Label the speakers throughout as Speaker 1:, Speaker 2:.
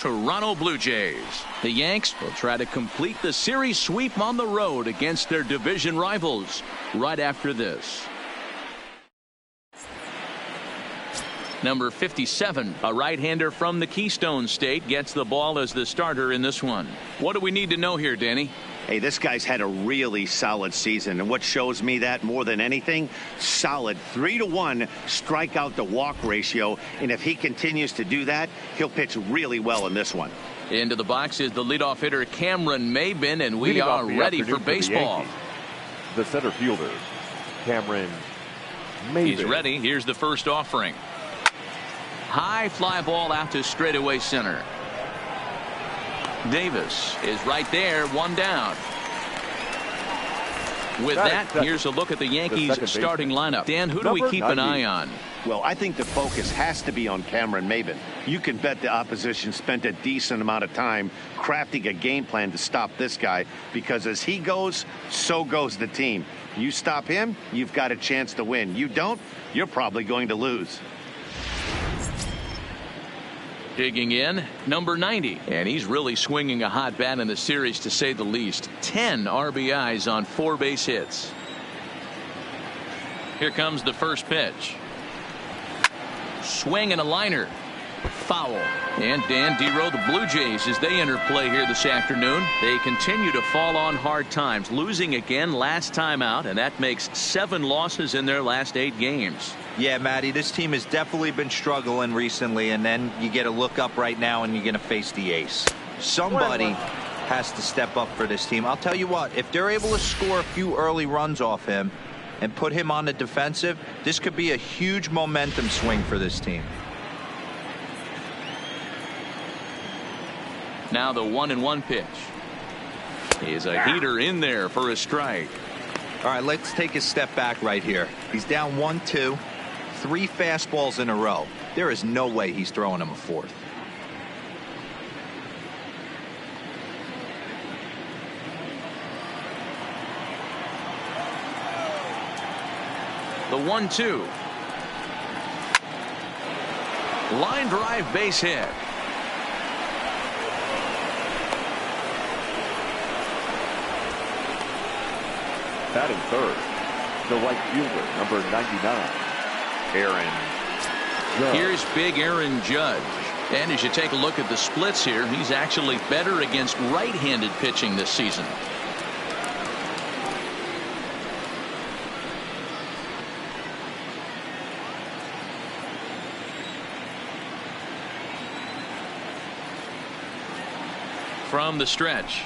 Speaker 1: Toronto Blue Jays. The Yanks will try to complete the series sweep on the road against their division rivals right after this. Number 57, a right-hander from the Keystone State, gets the ball as the starter in this one. What do we need to know here, Danny?
Speaker 2: Hey, this guy's had a really solid season, and what shows me that more than anything, solid 3-to-1 strikeout to walk ratio, and if he continues to do that, he'll pitch really well in this one.
Speaker 1: Into the box is the leadoff hitter Cameron Maybin, and we are ready for baseball.
Speaker 3: The center fielder, Cameron Maybin.
Speaker 1: He's ready. Here's the first offering. High fly ball out to straightaway center. Davis is right there, one down. With that, here's a look at the Yankees starting lineup. Dan, who do we keep an eye on?
Speaker 2: Well, I think the focus has to be on Cameron Maybin. You can bet the opposition spent a decent amount of time crafting a game plan to stop this guy, because as he goes, so goes the team. You stop him, you've got a chance to win. You don't, you're probably going to lose.
Speaker 1: Digging in, number 90, and he's really swinging a hot bat in the series, to say the least. 10 RBIs on 4 base hits. Here comes the first pitch. Swing and a liner. Foul. And Dan Dero, the Blue Jays, as they enter play here this afternoon, they continue to fall on hard times, losing again last time out, and that makes 7 losses in their last 8 games.
Speaker 4: Yeah, Matty, this team has definitely been struggling recently, and then you get a look up right now and you're going to face the ace. Somebody has to step up for this team. I'll tell you what, if they're able to score a few early runs off him and put him on the defensive, this could be a huge momentum swing for this team.
Speaker 1: Now the 1-1 pitch. He's a heater in there for a strike.
Speaker 4: All right, let's take a step back right here. He's down 1-2, 3 fastballs in a row. There is no way he's throwing him a fourth.
Speaker 1: The 1-2. Line drive, base hit.
Speaker 3: Batting third, the right fielder, number 99, Aaron Judge.
Speaker 1: Here's big Aaron Judge. And as you take a look at the splits here, he's actually better against right-handed pitching this season. From the stretch.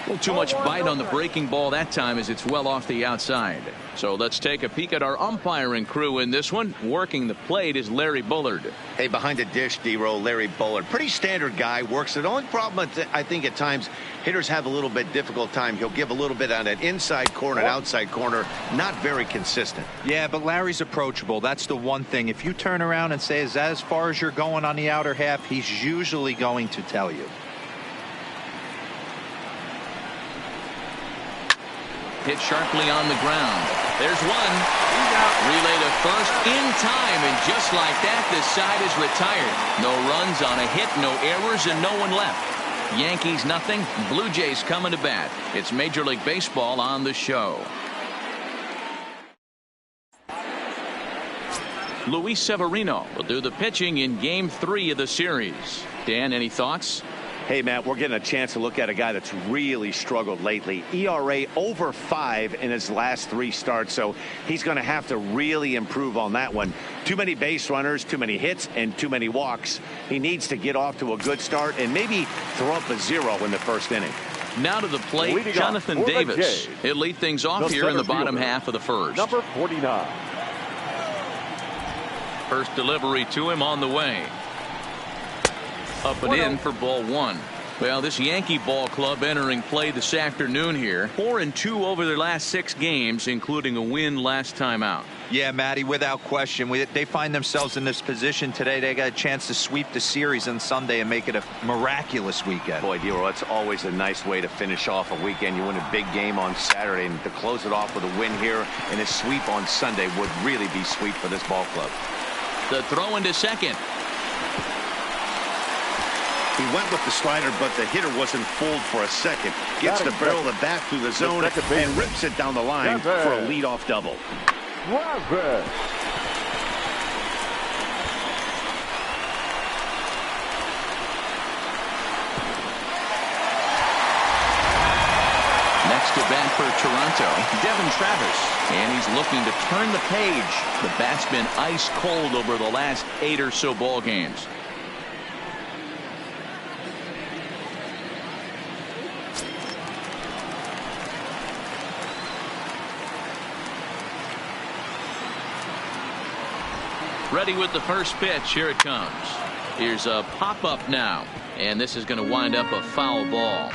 Speaker 1: A little too much bite on the breaking ball that time, as it's well off the outside. So let's take a peek at our umpiring crew in this one. Working the plate is Larry Bullard.
Speaker 2: Hey, behind the dish, D-Row, Larry Bullard. Pretty standard guy, works it. The only problem, I think at times, hitters have a little bit difficult time. He'll give a little bit on that inside corner and outside corner. Not very consistent.
Speaker 4: Yeah, but Larry's approachable. That's the one thing. If you turn around and say, is that as far as you're going on the outer half, he's usually going to tell you.
Speaker 1: Hit sharply on the ground. There's one. Relay to first in time, and just like that, this side is retired. No runs on a hit, no errors, and no one left. Yankees nothing, Blue Jays coming to bat. It's Major League Baseball on the show. Luis Severino will do the pitching in Game 3 of the series. Dan, any thoughts?
Speaker 2: Hey, Matt, we're getting a chance to look at a guy that's really struggled lately. ERA over 5 in his last 3 starts, so he's going to have to really improve on that one. Too many base runners, too many hits, and too many walks. He needs to get off to a good start and maybe throw up a 0 in the first inning.
Speaker 1: Now to the plate, Jonathan Davis. He'll lead things off here in the bottom half of the first.
Speaker 3: Number 49.
Speaker 1: First delivery to him on the way. Up and in for ball 1. Well, this Yankee ball club entering play this afternoon here. 4-2 over their last 6 games, including a win last time out.
Speaker 4: Yeah, Matty, without question. They find themselves in this position today. They got a chance to sweep the series on Sunday and make it a miraculous weekend.
Speaker 2: Boy, Dero, that's always a nice way to finish off a weekend. You win a big game on Saturday, and to close it off with a win here and a sweep on Sunday would really be sweet for this ball club.
Speaker 1: The throw into second.
Speaker 2: He went with the slider, but the hitter wasn't fooled for a second. Gets the barrel of the bat through the zone and rips it down the line for a leadoff double.
Speaker 1: Next to bat for Toronto, Devin Travis. And he's looking to turn the page. The bat's been ice cold over the last 8 or so ball games. Ready with the first pitch. Here it comes. Here's a pop-up now. And this is going to wind up a foul ball.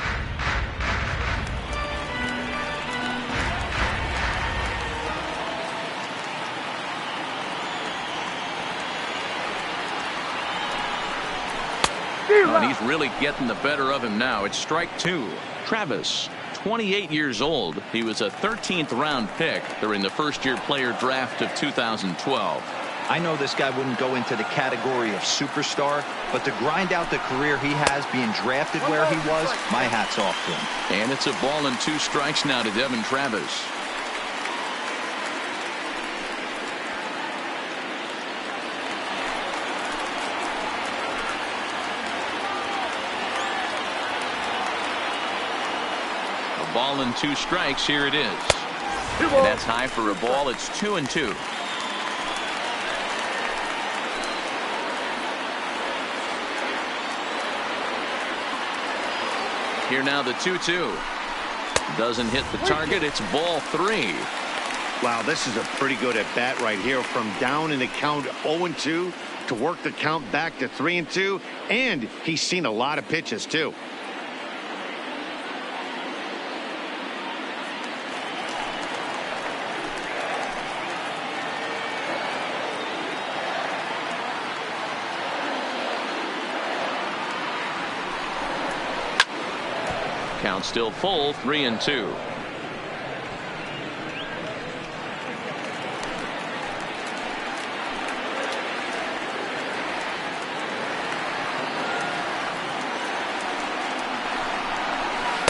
Speaker 1: And he's really getting the better of him now. It's strike 2. Travis, 28 years old. He was a 13th round pick during the first-year player draft of 2012.
Speaker 4: I know this guy wouldn't go into the category of superstar, but to grind out the career he has being drafted where he was, my hat's off to him.
Speaker 1: And it's a ball and 2 strikes now to Devin Travis. A ball and 2 strikes. Here it is. And that's high for a ball. It's 2-2. Here now the 2-2. Doesn't hit the target. It's ball 3.
Speaker 2: Wow, this is a pretty good at bat right here. From down in the count 0-2 to work the count back to 3-2. And he's seen a lot of pitches too.
Speaker 1: Count still full, 3-2.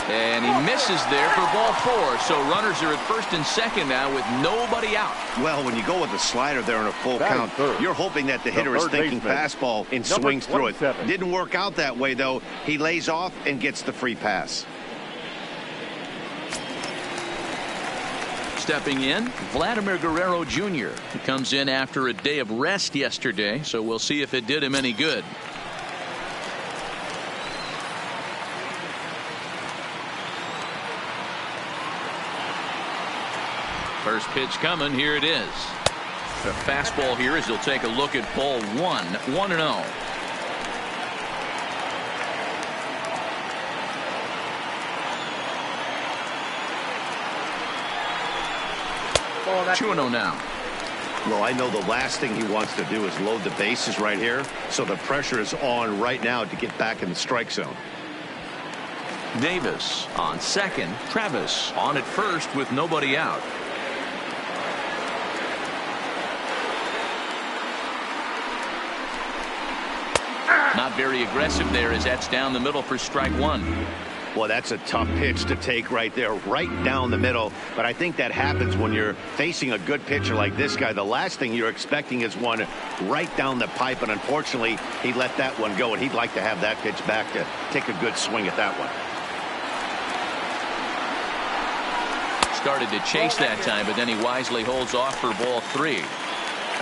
Speaker 1: And he misses there for ball 4. So runners are at first and second now with nobody out.
Speaker 2: Well, when you go with the slider there in a full count, you're hoping that the hitter is thinking fastball and swings through it. Didn't work out that way, though. He lays off and gets the free pass.
Speaker 1: Stepping in, Vladimir Guerrero Jr. He comes in after a day of rest yesterday, so we'll see if it did him any good. First pitch coming. Here it is. The fastball here as he'll take a look at ball 1. 1-0. 2-0 now.
Speaker 2: Well, I know the last thing he wants to do is load the bases right here, so the pressure is on right now to get back in the strike zone.
Speaker 1: Davis on second. Travis on at first with nobody out. Not very aggressive there as that's down the middle for strike 1.
Speaker 2: Well, that's a tough pitch to take right there, right down the middle. But I think that happens when you're facing a good pitcher like this guy. The last thing you're expecting is one right down the pipe. And unfortunately, he let that one go. And he'd like to have that pitch back to take a good swing at that one.
Speaker 1: Started to chase that time, but then he wisely holds off for ball 3.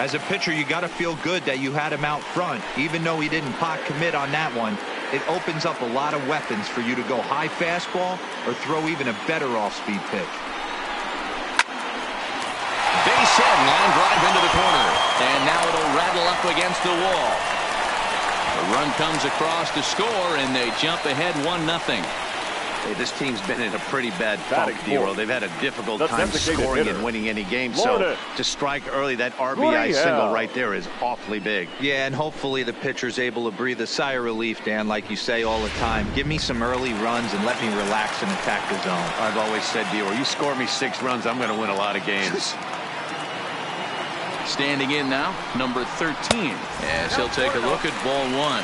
Speaker 4: As a pitcher, you got to feel good that you had him out front. Even though he didn't pot commit on that one, it opens up a lot of weapons for you to go high fastball or throw even a better off-speed pitch.
Speaker 1: Base hit, line drive into the corner. And now it'll rattle up against the wall. The run comes across to score, and they jump ahead 1-0.
Speaker 2: Hey, this team's been in a pretty bad funk, D-Roll. They've had a difficult time scoring and winning any game. So to strike early, that RBI single right there is awfully big.
Speaker 4: Yeah, and hopefully the pitcher's able to breathe a sigh of relief, Dan, like you say all the time. Give me some early runs and let me relax and attack the zone.
Speaker 2: I've always said, D-Roll, you score me 6 runs, I'm going to win a lot of games.
Speaker 1: Standing in now, number 13, as he'll take a look at ball 1.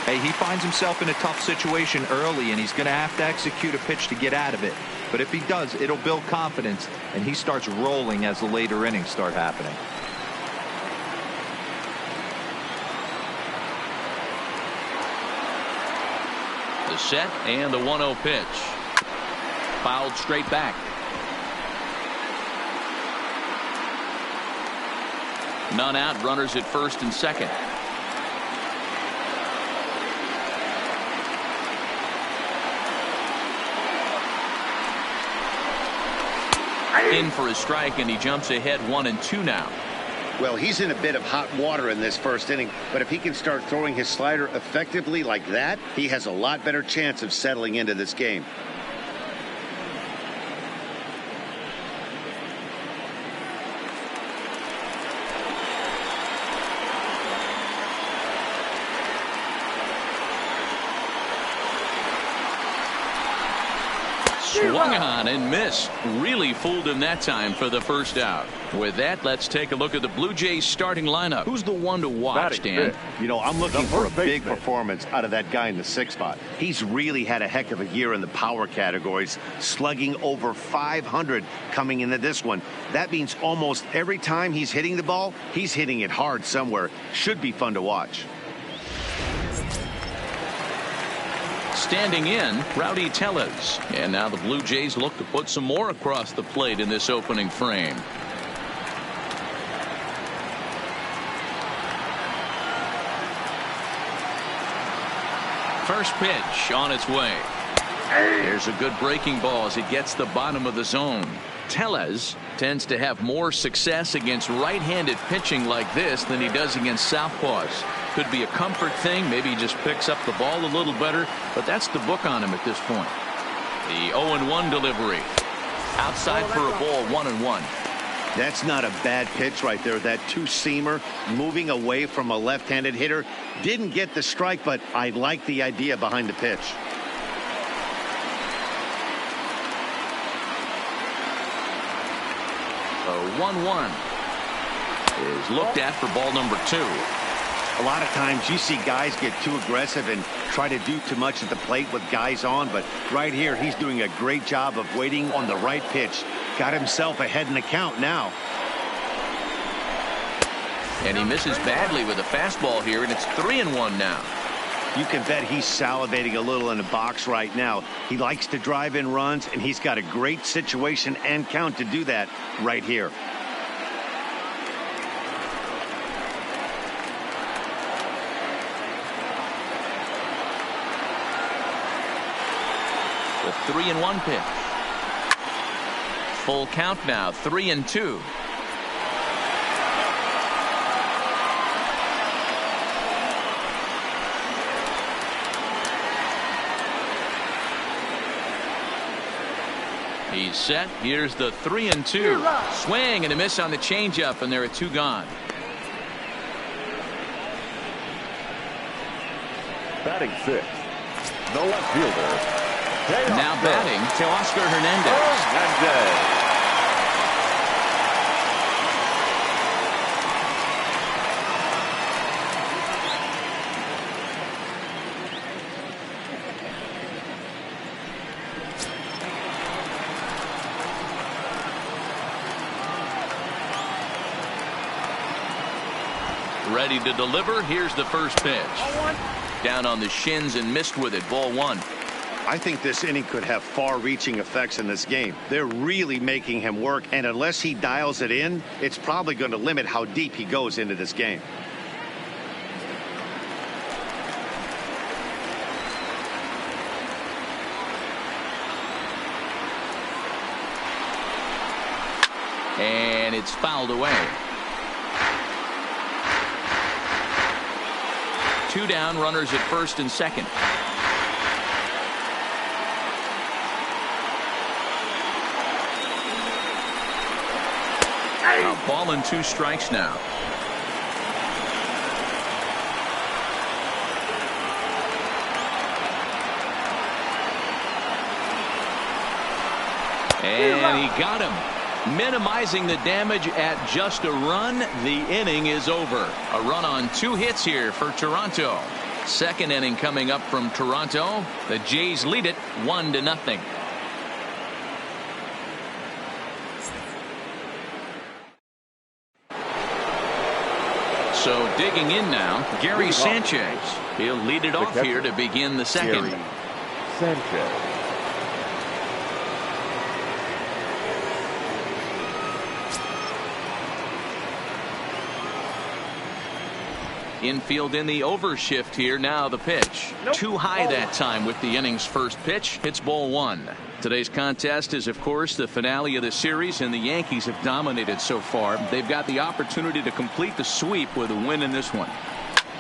Speaker 4: Hey, he finds himself in a tough situation early, and he's going to have to execute a pitch to get out of it. But if he does, it'll build confidence, and he starts rolling as the later innings start happening.
Speaker 1: The set and the 1-0 pitch. Fouled straight back. None out, runners at first and second. In for a strike, and he jumps ahead 1-2 now.
Speaker 2: Well, he's in a bit of hot water in this first inning, but if he can start throwing his slider effectively like that, he has a lot better chance of settling into this game.
Speaker 1: Swung on and missed. Really fooled him that time for the first out. With that, let's take a look at the Blue Jays starting lineup. Who's the one to watch, Dan?
Speaker 2: You know, I'm looking for a big performance out of that guy in the 6th spot. He's really had a heck of a year in the power categories, slugging over 500 coming into this one. That means almost every time he's hitting the ball, he's hitting it hard somewhere. Should be fun to watch.
Speaker 1: Standing in, Rowdy Tellez. And now the Blue Jays look to put some more across the plate in this opening frame. First pitch on its way. There's a good breaking ball as it gets the bottom of the zone. Tellez tends to have more success against right-handed pitching like this than he does against southpaws. Could be a comfort thing. Maybe he just picks up the ball a little better, but that's the book on him at this point. The 0-1 delivery. Outside for a ball, 1-1.
Speaker 2: That's not a bad pitch right there. That two-seamer moving away from a left-handed hitter. Didn't get the strike, but I like the idea behind the pitch.
Speaker 1: A 1-1 is looked at for ball number 2.
Speaker 2: A lot of times you see guys get too aggressive and try to do too much at the plate with guys on, but right here he's doing a great job of waiting on the right pitch. Got himself ahead in the count now.
Speaker 1: And he misses badly with a fastball here, and it's 3-1 now.
Speaker 2: You can bet he's salivating a little in the box right now. He likes to drive in runs, and he's got a great situation and count to do that right here.
Speaker 1: The 3-1 pitch. Full count now, 3-2. He's set. Here's the 3-2. Swing and a miss on the changeup, and there are 2 gone.
Speaker 3: Batting 6th, the left fielder.
Speaker 1: Now batting to Oscar Hernandez. Ready to deliver. Here's the first pitch. Down on the shins and missed with it. Ball 1.
Speaker 2: I think this inning could have far-reaching effects in this game. They're really making him work, and unless he dials it in, it's probably going to limit how deep he goes into this game.
Speaker 1: And it's fouled away. 2 down, runners at first and second. A ball and 2 strikes now. And he got him. Minimizing the damage at just a run. The inning is over. A run on 2 hits here for Toronto. Second inning coming up from Toronto. The Jays lead it 1-0. So digging in now, Gary Sanchez. He'll lead it off here to begin the second.
Speaker 3: Gary Sanchez.
Speaker 1: Infield in the overshift here. Now the pitch. Too high that time with the inning's first pitch. Hits ball one. Today's contest is, of course, the finale of the series, and the Yankees have dominated so far. They've got the opportunity to complete the sweep with a win in this one.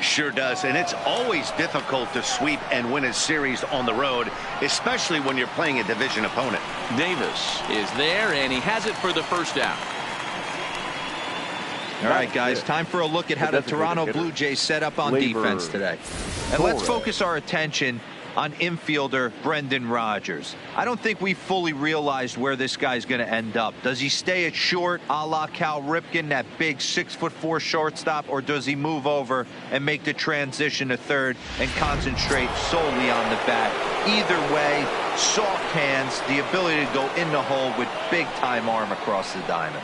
Speaker 2: Sure does, and it's always difficult to sweep and win a series on the road, especially when you're playing a division opponent.
Speaker 1: Davis is there, and he has it for the first out.
Speaker 4: All right, guys, time for a look at how the Toronto Blue Jays set up on defense today. And let's focus our attention on infielder Brendan Rodgers. I don't think we fully realized where this guy's going to end up. Does he stay at short, a la Cal Ripken, that big 6'4" shortstop, or does he move over and make the transition to third and concentrate solely on the bat? Either way, soft hands, the ability to go in the hole with big-time arm across the diamond.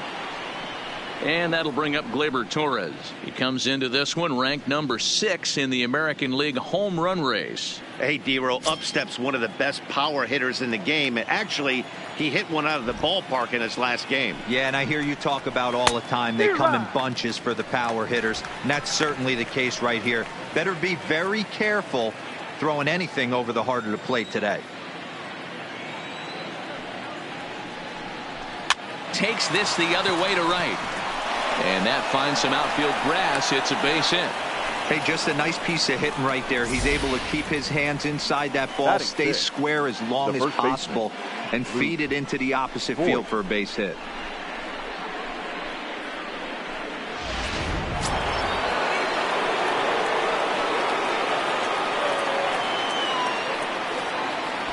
Speaker 1: And that'll bring up Gleyber Torres. He comes into this one ranked number 6 in the American League home run race.
Speaker 2: Hey, D-Roll, up steps one of the best power hitters in the game. Actually, he hit one out of the ballpark in his last game.
Speaker 4: Yeah, and I hear you talk about all the time. They come in bunches for the power hitters, and that's certainly the case right here. Better be very careful throwing anything over the heart of the plate today.
Speaker 1: Takes this the other way to right. And that finds some outfield grass. It's a base hit.
Speaker 4: Hey, just a nice piece of hitting right there. He's able to keep his hands inside that ball, stay square as long as possible, and feed it into the opposite field for a base hit.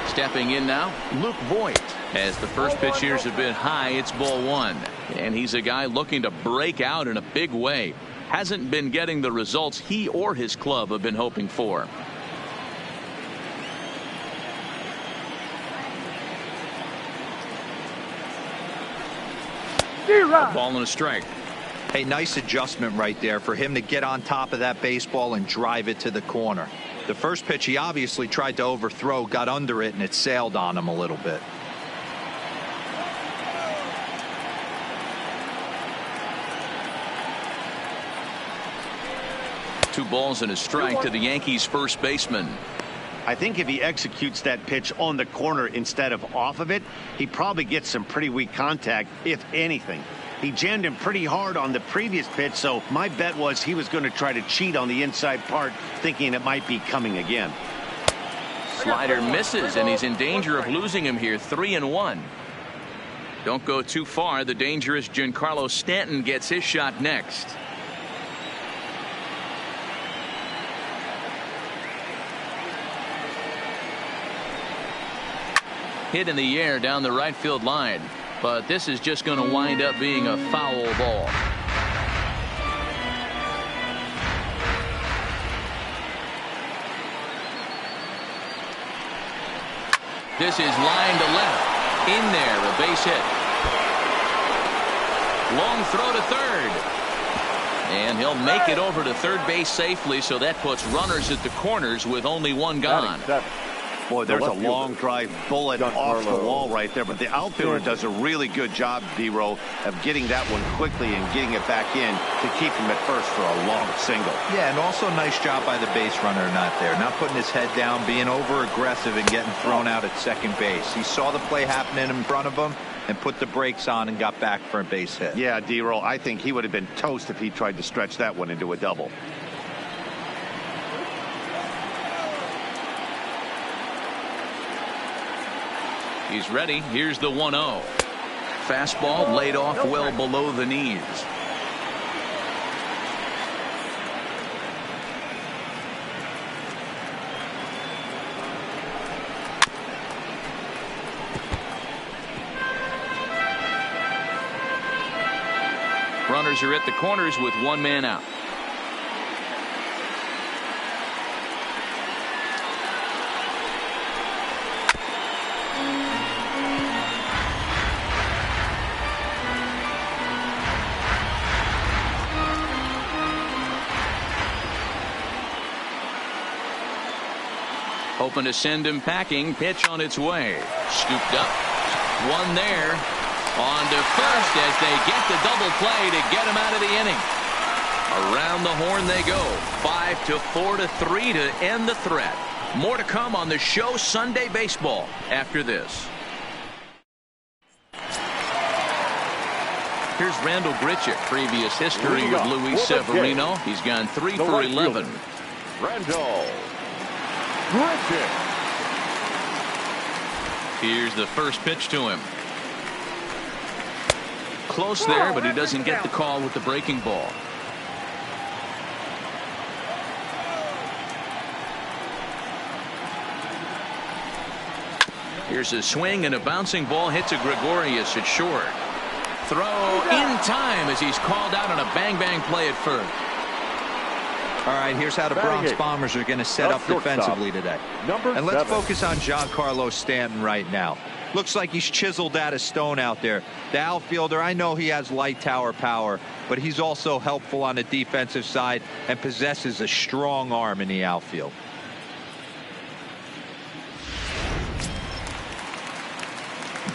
Speaker 1: Stepping in now, Luke Voigt. As the first pitch here's a bit high, it's ball one. And he's a guy looking to break out in a big way. Hasn't been getting the results he or his club have been hoping for. A ball and a strike.
Speaker 4: Hey, nice adjustment right there for him to get on top of that baseball and drive it to the corner. The first pitch he obviously tried to overthrow, got under it, and it sailed on him a little bit.
Speaker 1: Two balls and a strike to the Yankees first baseman.
Speaker 2: I think if he executes that pitch on the corner instead of off of it, he probably gets some pretty weak contact, if anything. He jammed him pretty hard on the previous pitch, so my bet was he was going to try to cheat on the inside part, thinking it might be coming again.
Speaker 1: Slider misses, and he's in danger of losing him here. 3-1. Don't go too far. The dangerous Giancarlo Stanton gets his shot next. Hit in the air down the right field line, but this is just going to wind up being a foul ball. This is line to left. In there, a base hit. Long throw to third. And he'll make it over to third base safely, so that puts runners at the corners with only one gone.
Speaker 2: Boy, there's a long drive bullet off the wall right there, but the outfielder does a really good job, D-Roll, of getting that one quickly and getting it back in to keep him at first for a long single.
Speaker 4: Yeah, and also nice job by the base runner not there, not putting his head down, being over aggressive and getting thrown out at second base. He saw the play happening in front of him and put the brakes on and got back for a base hit.
Speaker 2: Yeah, D-Roll, I think he would have been toast if he tried to stretch that one into a double.
Speaker 1: He's ready. Here's the 1-0. Fastball laid off well below the knees. Runners are at the corners with one man out. Hoping to send him packing. Pitch on its way. Scooped up. One there. On to first as they get the double play to get him out of the inning. Around the horn they go. 5-4-3 to end the threat. More to come on the show Sunday Baseball after this. Here's Randall Grichuk. Previous history with Luis Severino. He's gone 3 for 11.
Speaker 3: Randall Grichuk.
Speaker 1: Here's the first pitch to him. Close there, but he doesn't get the call with the breaking ball. Here's a swing and a bouncing ball hit to Gregorius at short. Throw in time as he's called out on a bang-bang play at first.
Speaker 4: All right, here's how the Bronx Bombers are going to set up defensively today. And let's focus on Giancarlo Stanton right now. Looks like he's chiseled out of stone out there. The outfielder, I know he has light tower power, but he's also helpful on the defensive side and possesses a strong arm in the outfield.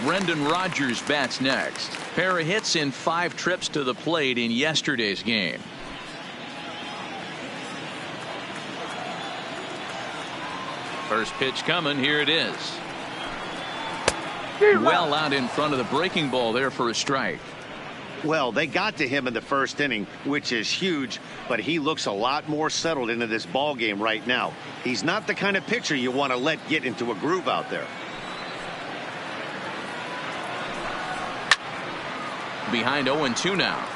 Speaker 1: Brendan Rodgers bats next. Pair of hits in 5 trips to the plate in yesterday's game. First pitch coming. Here it is. Well out in front of the breaking ball there for a strike.
Speaker 2: Well, they got to him in the first inning, which is huge, but he looks a lot more settled into this ball game right now. He's not the kind of pitcher you want to let get into a groove out there.
Speaker 1: Behind 0-2 now.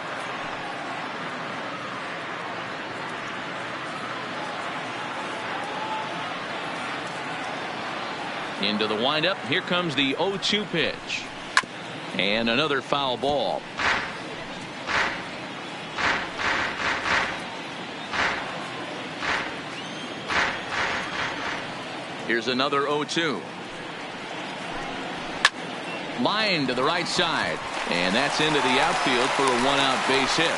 Speaker 1: Into the windup. Here comes the 0-2 pitch. And another foul ball. Here's another 0-2. Line to the right side. And that's into the outfield for a 1-out base hit.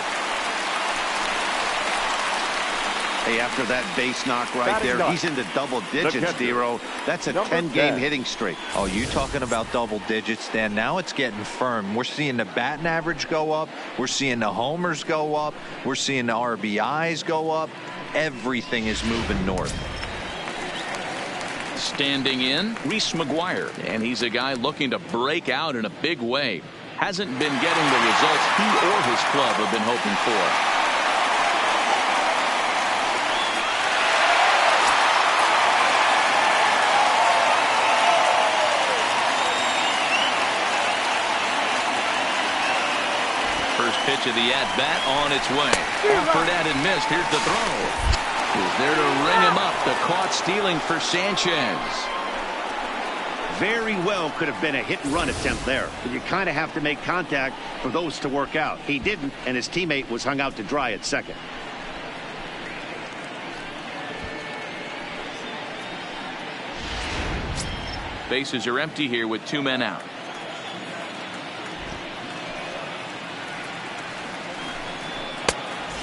Speaker 2: Hey, after that base knock right there, he's into double digits, Dero. That's a 10-game hitting streak.
Speaker 4: Oh, you talking about double digits, Dan? Now it's getting firm. We're seeing the batting average go up. We're seeing the homers go up. We're seeing the RBIs go up. Everything is moving north.
Speaker 1: Standing in, Reese McGuire. And he's a guy looking to break out in a big way. Hasn't been getting the results he or his club have been hoping for. First pitch of the at-bat on its way. Offered at and missed. Here's the throw. Is there to ring him up. The caught stealing for Sanchez.
Speaker 2: Very well could have been a hit-and-run attempt there. But you kind of have to make contact for those to work out. He didn't, and his teammate was hung out to dry at second.
Speaker 1: Bases are empty here with 2 men out.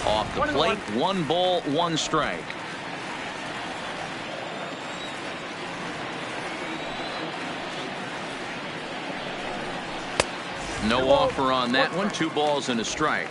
Speaker 1: Off the plate, 1 ball, 1 strike. No offer on that one. 2 balls and a strike.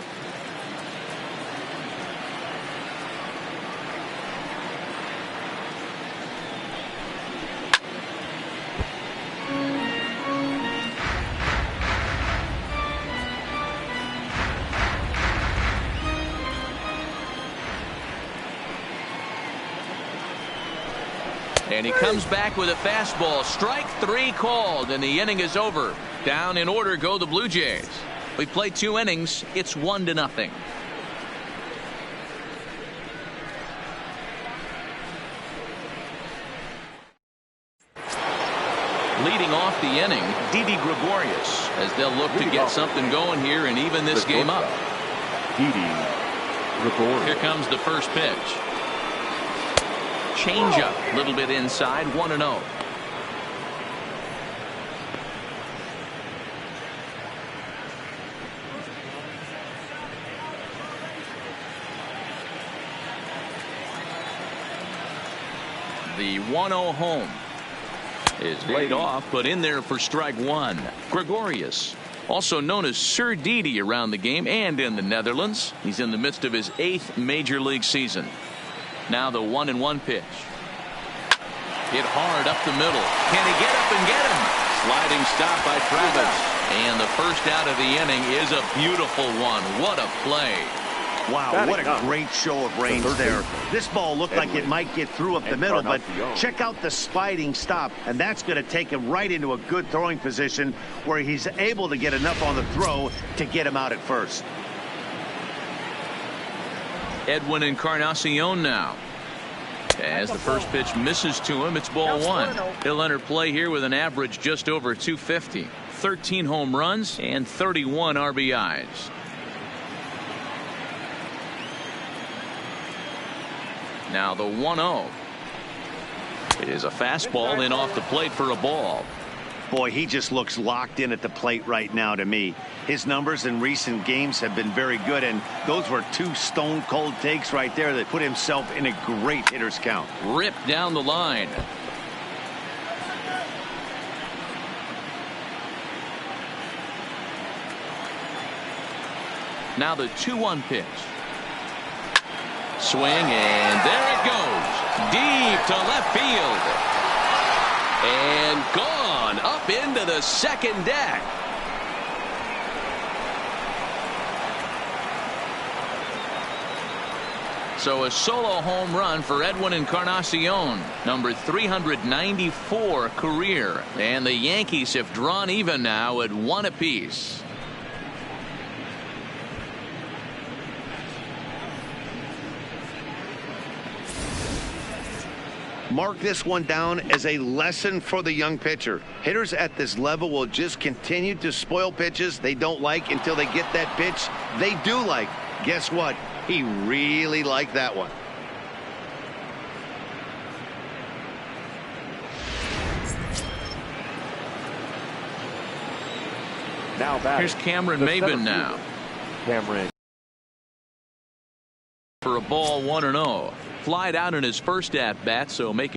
Speaker 1: And he comes back with a fastball. Strike 3 called, and the inning is over. Down in order go the Blue Jays. We played 2 innings. It's 1-0. Leading off the inning, Didi Gregorius, as they'll look to get something going here and even this game up.
Speaker 3: Didi Gregorius.
Speaker 1: Here comes the first pitch. Changeup, a little bit inside, 1-0. The 1-0 home is laid off, but in there for strike one. Gregorius, also known as Sir Didi around the game and in the Netherlands. He's in the midst of his 8th major league season. Now the 1-1 pitch. Hit hard up the middle. Can he get up and get him? Sliding stop by Travis. And the first out of the inning is a beautiful one. What a play.
Speaker 2: Wow, what a great show of range there. This ball looked like it might get through up the middle, but check out the sliding stop, and that's going to take him right into a good throwing position where he's able to get enough on the throw to get him out at first.
Speaker 1: Edwin Encarnacion now. As the first pitch misses to him, it's ball one. He'll enter play here with an average just over 250. 13 home runs and 31 RBIs. Now the 1-0 is a fastball in off the plate for a ball.
Speaker 2: Boy, he just looks locked in at the plate right now to me. His numbers in recent games have been very good, and those were 2 stone-cold takes right there that put himself in a great hitter's count.
Speaker 1: Ripped down the line. Now the 2-1 pitch. Swing, and there it goes. Deep to left field. And gone up into the second deck. So a solo home run for Edwin Encarnacion, number 394 career. And the Yankees have drawn even now at 1 apiece.
Speaker 2: Mark this one down as a lesson for the young pitcher. Hitters at this level will just continue to spoil pitches they don't like until they get that pitch they do like. Guess what? He really liked that one.
Speaker 3: Now back.
Speaker 1: Here's Cameron Maybin now.
Speaker 3: Cameron.
Speaker 1: For a ball 1-0. Flied out in his first at bat, so make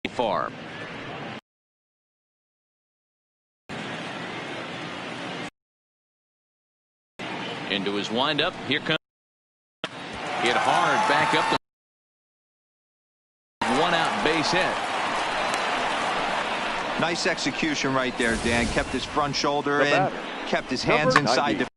Speaker 1: it far. Into his windup. Here comes. Hit hard back up the 1 out base hit.
Speaker 4: Nice execution right there, Dan. Kept his front shoulder in, kept his hands inside the.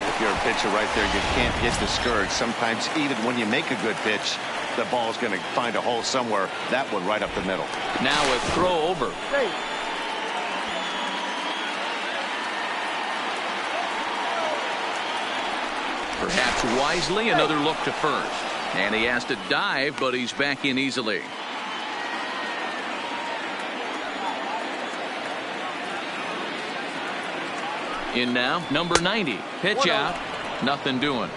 Speaker 2: If you're a pitcher right there, you can't get discouraged. Sometimes even when you make a good pitch, the ball's going to find a hole somewhere. That one right up the middle.
Speaker 1: Now a throw over. Perhaps wisely, another look to first. And he has to dive, but he's back in easily. In now, number 90. Pitch out. Nothing doing.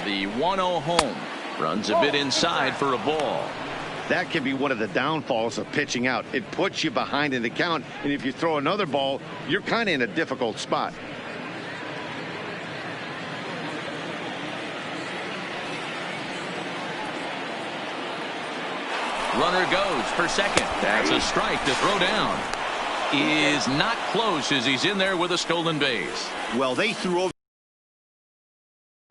Speaker 1: The 1-0 home. Runs a bit inside for a ball.
Speaker 2: That can be one of the downfalls of pitching out. It puts you behind in the count, and if you throw another ball, you're kind of in a difficult spot.
Speaker 1: Runner goes for second. That's a strike to throw down. Is not close as he's in there with a stolen base.
Speaker 2: Well, they threw over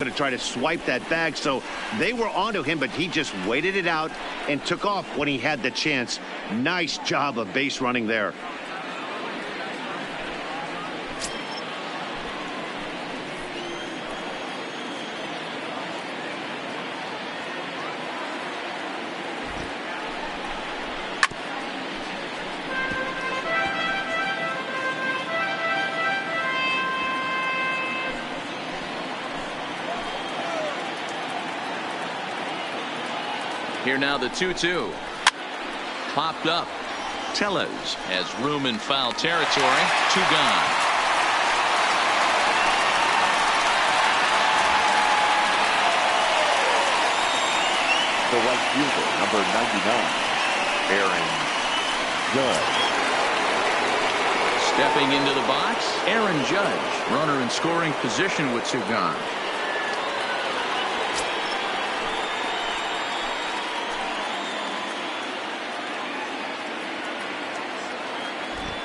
Speaker 2: to try to swipe that bag, so they were onto him, but he just waited it out and took off when he had the chance. Nice job of base running there.
Speaker 1: Here now the 2-2. Popped up. Tellez has room in foul territory. 2 gone.
Speaker 3: The right fielder, number 99, Aaron Judge.
Speaker 1: Stepping into the box, Aaron Judge. Runner in scoring position with two gone.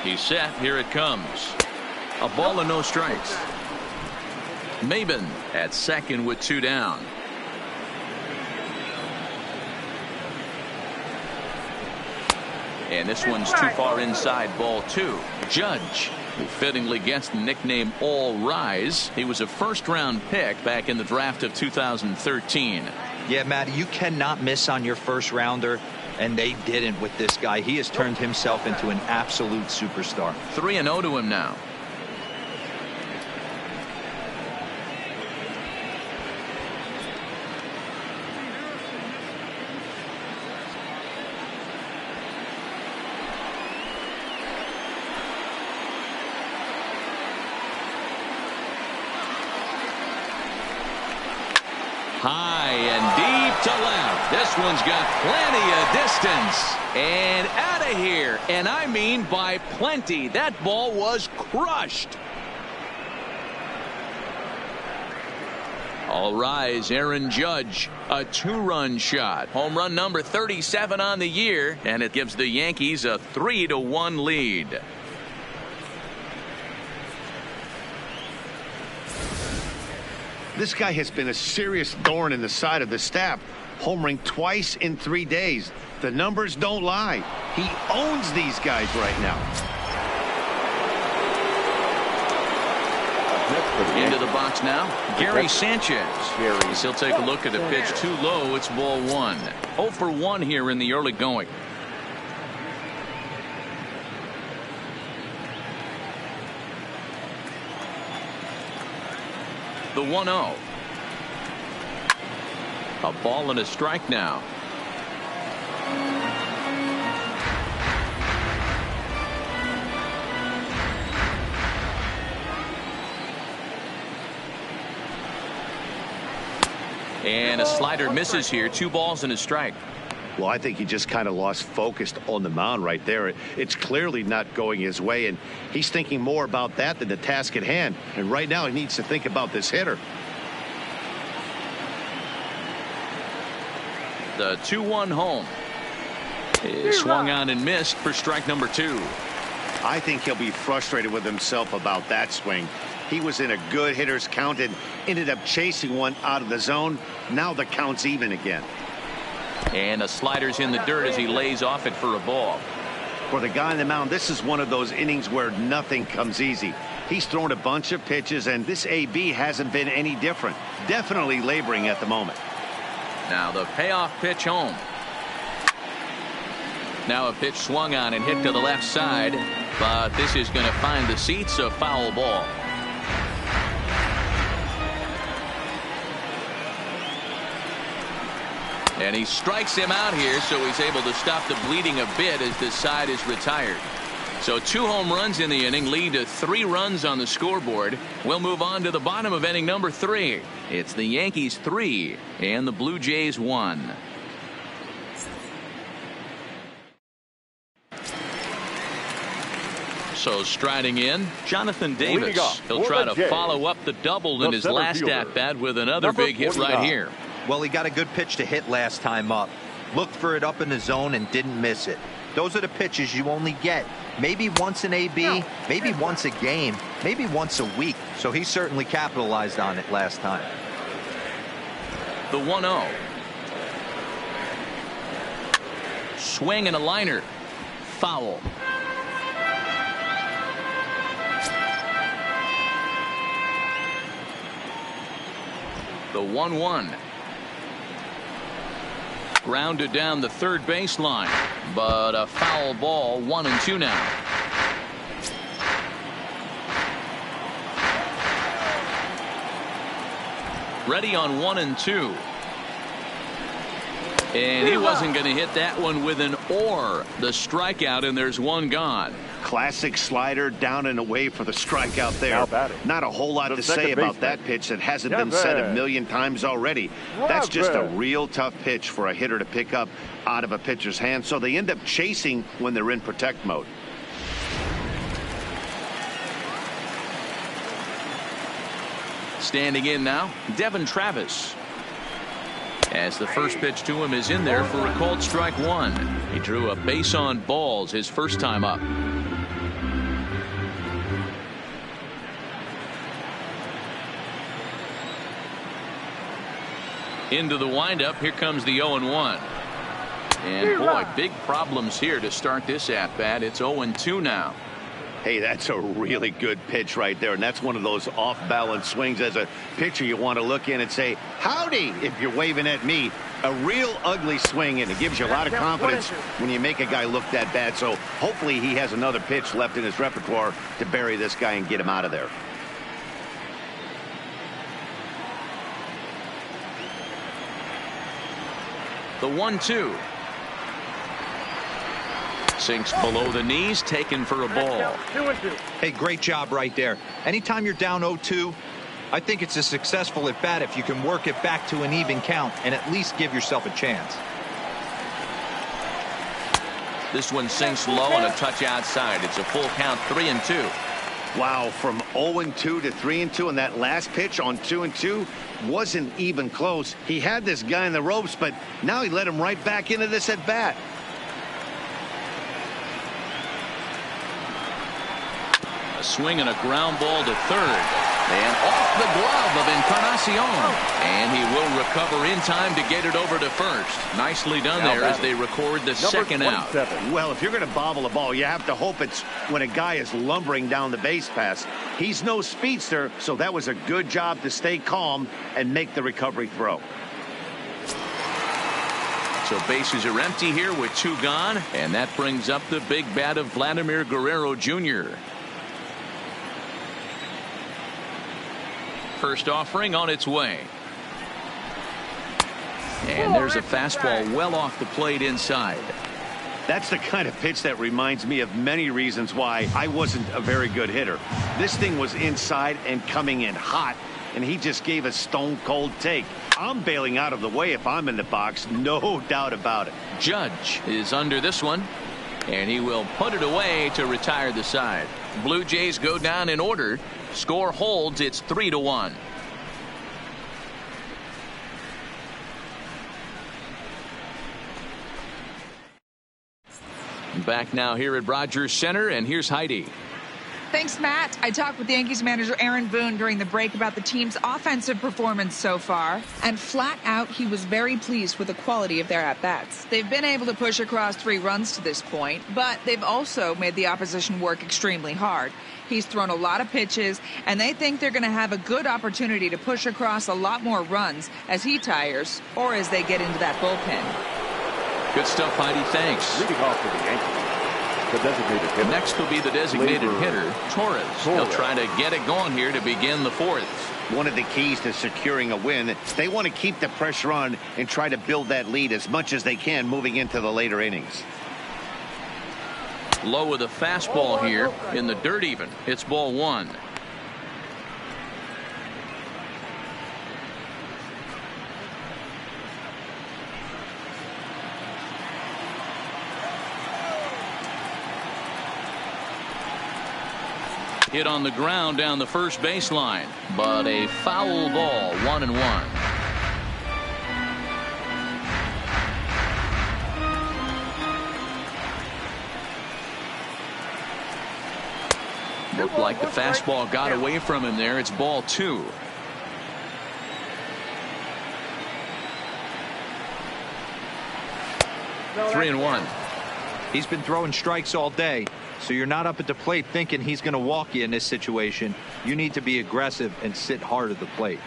Speaker 1: He's set. Here it comes. A ball and no strikes. Maben at second with two down. And this one's too far inside, ball two. Judge, who fittingly gets the nickname All Rise. He was a first-round pick back in the draft of 2013.
Speaker 4: Yeah, Matty, you cannot miss on your first rounder, and they didn't with this guy. He has turned himself into an absolute superstar.
Speaker 1: 3-0 to him now. High and deep to left. This one's got plenty of distance. And out of here. And I mean by plenty. That ball was crushed. All rise, Aaron Judge. A two-run shot. Home run number 37 on the year. And it gives the Yankees a 3-1 lead.
Speaker 2: This guy has been a serious thorn in the side of the staff, homering twice in 3 days. The numbers don't lie. He owns these guys right now.
Speaker 1: Into the box now, Gary Sanchez. He'll take a look at a pitch too low. It's ball one. 0 for 1 here in the early going. The 1-0. A ball and a strike now. And a slider misses here. 2 balls and a strike.
Speaker 2: Well, I think he just kind of lost focus on the mound right there. It's clearly not going his way, and he's thinking more about that than the task at hand. And right now he needs to think about this hitter.
Speaker 1: The 2-1 home is swung on and missed for strike number 2.
Speaker 2: I think he'll be frustrated with himself about that swing. He was in a good hitter's count and ended up chasing one out of the zone. Now the count's even again.
Speaker 1: And a slider's in the dirt as he lays off it for a ball.
Speaker 2: For the guy on the mound, this is one of those innings where nothing comes easy. He's thrown a bunch of pitches, and this AB hasn't been any different. Definitely laboring at the moment.
Speaker 1: Now the payoff pitch home. Now a pitch swung on and hit to the left side, but this is going to find the seats. A foul ball. And he strikes him out here, so he's able to stop the bleeding a bit as this side is retired. So 2 home runs in the inning lead to 3 runs on the scoreboard. We'll move on to the bottom of inning number 3. It's the Yankees 3 and the Blue Jays 1. So striding in, Jonathan Davis. He'll try to follow up the double in his last at-bat with another big hit right here.
Speaker 4: Well, he got a good pitch to hit last time up. Looked for it up in the zone and didn't miss it. Those are the pitches you only get maybe once in AB, maybe once a game, maybe once a week. So he certainly capitalized on it last time.
Speaker 1: The 1-0. Swing and a liner. Foul. The 1-1. Grounded down the third baseline, but a foul ball. 1-2 now. Ready on 1-2. And he wasn't going to hit that one with an or. The strikeout, and there's one gone.
Speaker 2: Classic slider down and away for the strikeout there. Not a whole lot to say about that pitch that hasn't been said a million times already. That's just a real tough pitch for a hitter to pick up out of a pitcher's hand, so they end up chasing when they're in protect mode.
Speaker 1: Standing in now, Devin Travis. As the first pitch to him is in there for a called strike one. He drew a base on balls his first time up. Into the windup. Here comes the 0-1. And boy, big problems here to start this at bat. It's 0-2 now.
Speaker 2: Hey, that's a really good pitch right there, and that's one of those off-balance swings. As a pitcher, you want to look in and say, howdy, if you're waving at me. A real ugly swing, and it gives you a lot of confidence when you make a guy look that bad. So hopefully he has another pitch left in his repertoire to bury this guy and get him out of there.
Speaker 1: The 1-2. Sinks below the knees, taken for a ball.
Speaker 4: Hey, great job right there. Anytime you're down 0-2, I think it's a successful at bat if you can work it back to an even count and at least give yourself a chance.
Speaker 1: This one sinks low and a touch outside. It's a full count, 3-2.
Speaker 2: Wow, from 0-2 to 3-2, and that last pitch on 2-2 wasn't even close. He had this guy in the ropes, but now he let him right back into this at bat.
Speaker 1: A swing and a ground ball to third. And off the glove of Encarnacion. And he will recover in time to get it over to first. Nicely done there as they record the second out.
Speaker 2: Well, if you're going to bobble a ball, you have to hope it's when a guy is lumbering down the base pass. He's no speedster, so that was a good job to stay calm and make the recovery throw.
Speaker 1: So bases are empty here with two gone. And that brings up the big bat of Vladimir Guerrero Jr. First offering on its way. And there's a fastball well off the plate inside.
Speaker 2: That's the kind of pitch that reminds me of many reasons why I wasn't a very good hitter. This thing was inside and coming in hot, and he just gave a stone cold take. I'm bailing out of the way if I'm in the box, no doubt about it.
Speaker 1: Judge is under this one, and he will put it away to retire the side. Blue Jays go down in order. Score holds. It's 3-1. Back now here at Rogers Center, and here's Heidi.
Speaker 5: Thanks, Matt. I talked with Yankees manager Aaron Boone during the break about the team's offensive performance so far, and flat out he was very pleased with the quality of their at-bats. They've been able to push across 3 runs to this point, but they've also made the opposition work extremely hard. He's thrown a lot of pitches, and they think they're going to have a good opportunity to push across a lot more runs as he tires or as they get into that bullpen.
Speaker 1: Good stuff, Heidi. Thanks.
Speaker 3: Leading off for the Yankees, the designated hitter.
Speaker 1: Next will be the designated hitter, Torres. He'll try to get it going here to begin the fourth.
Speaker 2: One of the keys to securing a win, they want to keep the pressure on and try to build that lead as much as they can moving into the later innings.
Speaker 1: Low with a fastball here in the dirt even. It's ball 1. Hit on the ground down the first baseline, but a foul ball, 1-1. Looked like the fastball got away from him there. It's ball 2. Three and 1.
Speaker 4: He's been throwing strikes all day, so you're not up at the plate thinking he's going to walk you in this situation. You need to be aggressive and sit hard at the plate.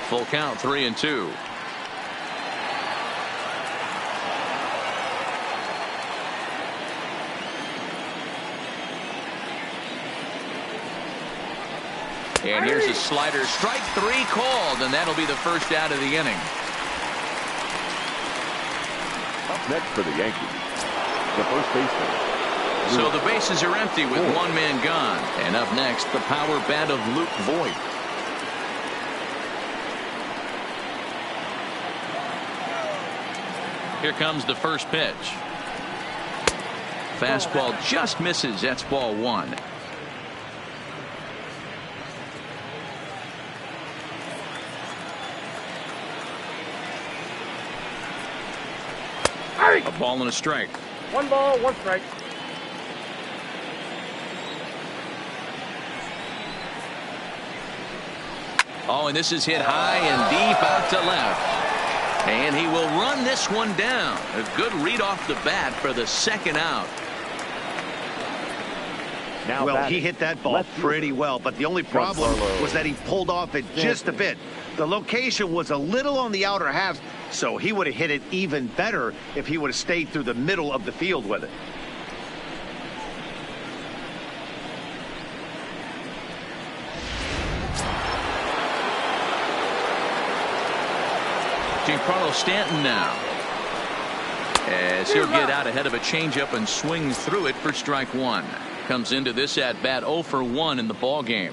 Speaker 1: Full count, 3-2. And here's a slider. Strike 3 called, and that'll be the first out of the inning.
Speaker 3: Up next for the Yankees, the first baseman.
Speaker 1: So the bases are empty with one man gone. And up next, the power bat of Luke Voigt. Here comes the first pitch. Fastball just misses. That's ball 1. A ball and a strike.
Speaker 6: 1 ball, 1 strike.
Speaker 1: Oh, and this is hit high and deep out to left. And he will run this one down. A good read off the bat for the second out.
Speaker 2: Now well, he hit that ball pretty well, but the only problem was that he pulled off it just a bit. The location was a little on the outer half, so he would have hit it even better if he would have stayed through the middle of the field with it.
Speaker 1: Giancarlo Stanton now, as he'll get out ahead of a changeup and swing through it for strike 1. Comes into this at bat 0 for 1 in the ball game.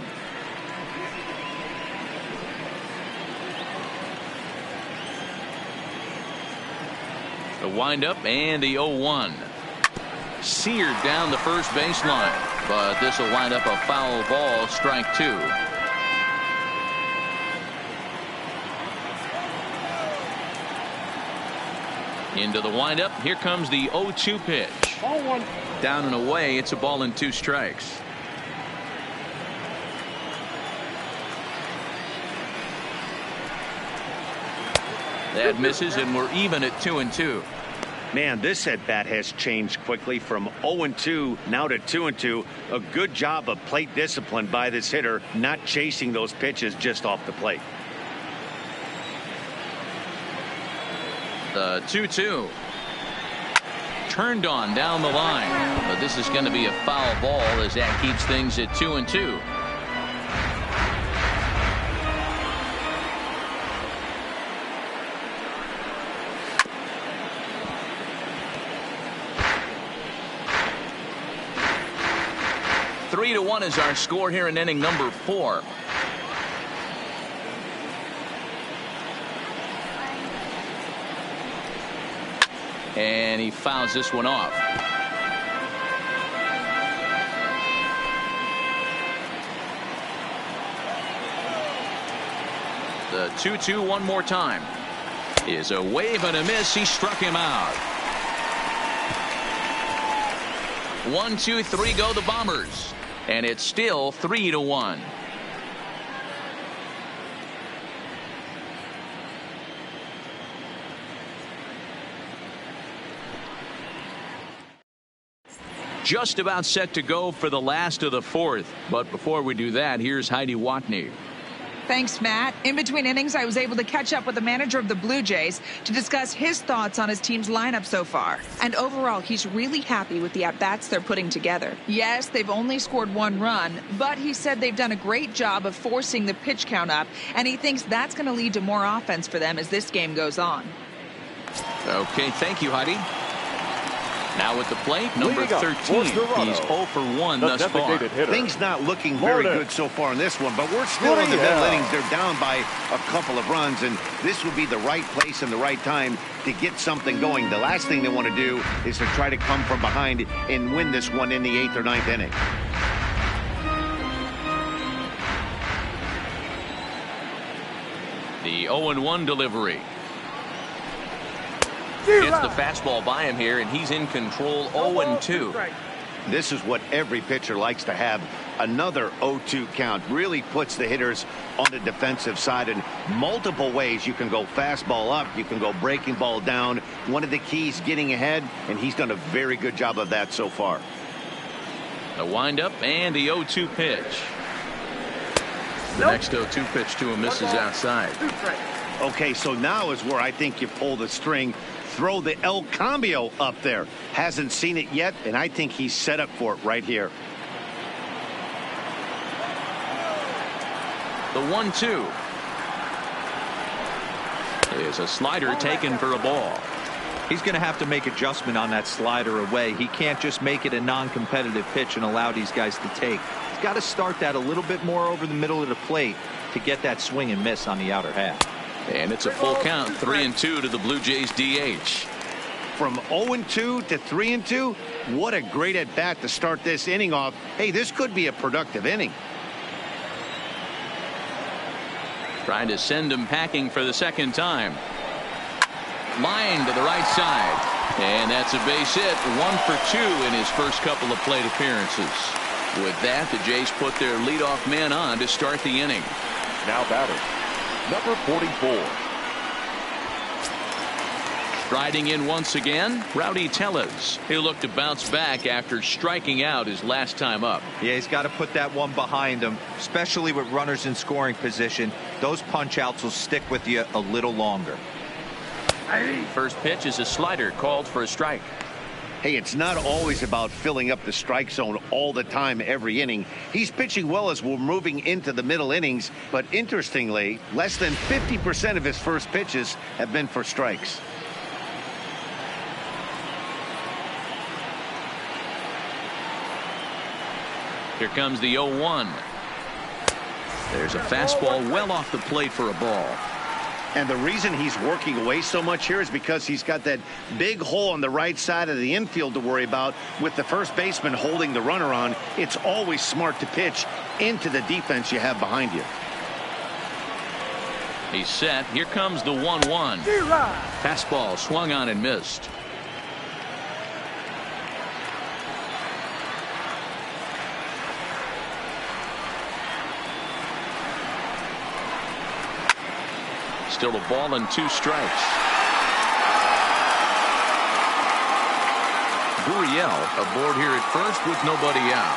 Speaker 1: The windup and the 0-1. Seared down the first baseline, but this will wind up a foul ball, strike 2. Into the windup. Here comes the 0-2 pitch.
Speaker 6: Ball 1.
Speaker 1: Down and away. It's a ball and 2 strikes. That misses, and we're even at 2-2.
Speaker 2: Man, this at bat has changed quickly from 0-2 now to 2-2. A good job of plate discipline by this hitter, not chasing those pitches just off the plate.
Speaker 1: The 2-2. Turned on down the line, but this is going to be a foul ball as that keeps things at 2-2. Three to 1 is our score here in inning number 4. And he fouls this one off. The 2-2 one more time is a wave and a miss. He struck him out. 1, 2, 3 go the Bombers, and it's still 3-1. Just about set to go for the last of the 4th. But before we do that, here's Heidi Watney.
Speaker 5: Thanks, Matt. In between innings, I was able to catch up with the manager of the Blue Jays to discuss his thoughts on his team's lineup so far. And overall, he's really happy with the at-bats they're putting together. Yes, they've only scored 1 run, but he said they've done a great job of forcing the pitch count up, and he thinks that's going to lead to more offense for them as this game goes on.
Speaker 1: Okay, thank you, Heidi. Now at the plate, number 13. He's 0 for 1 thus far.
Speaker 2: Things not looking very good so far in this one, but we're still in the middle innings. They're down by a couple of runs, and this would be the right place and the right time to get something going. The last thing they want to do is to try to come from behind and win this one in the 8th or 9th inning.
Speaker 1: The 0-1 delivery. Gets the fastball by him here, and he's in control. 0-2.
Speaker 2: This is what every pitcher likes to have. Another 0-2 count really puts the hitters on the defensive side in multiple ways. You can go fastball up, you can go breaking ball down. One of the keys, getting ahead, and he's done a very good job of that so far.
Speaker 1: The windup and the 0-2 pitch. The next 0-2 pitch to him misses outside.
Speaker 2: Okay, so now is where I think you pull the string. Throw the El Cambio up there. Hasn't seen it yet, and I think he's set up for it right here.
Speaker 1: The 1-2 is a slider taken for a ball.
Speaker 4: He's going to have to make adjustment on that slider away. He can't just make it a non-competitive pitch and allow these guys to take. He's got to start that a little bit more over the middle of the plate to get that swing and miss on the outer half.
Speaker 1: And it's a full count, 3-2 to the Blue Jays DH.
Speaker 2: From 0-2 to 3-2, what a great at bat to start this inning off. Hey, this could be a productive inning.
Speaker 1: Trying to send him packing for the second time. Line to the right side. And that's a base hit. 1 for 2 in his first couple of plate appearances. With that, the Jays put their leadoff man on to start the inning.
Speaker 3: Now batter, number 44.
Speaker 1: Striding in once again, Rowdy Tellez. He'll look to bounce back after striking out his last time up.
Speaker 4: Yeah, he's got to put that one behind him, especially with runners in scoring position. Those punch outs will stick with you a little longer.
Speaker 1: First pitch is a slider called for a strike.
Speaker 2: Hey, it's not always about filling up the strike zone all the time every inning. He's pitching well as we're moving into the middle innings, but interestingly, less than 50% of his first pitches have been for strikes.
Speaker 1: Here comes the 0-1. There's a fastball well off the plate for a ball.
Speaker 2: And the reason he's working away so much here is because he's got that big hole on the right side of the infield to worry about. With the first baseman holding the runner on, it's always smart to pitch into the defense you have behind you.
Speaker 1: He's set. Here comes the 1-1. Fastball swung on and missed. Still a ball and 2 strikes. Gurriel aboard here at first with nobody out.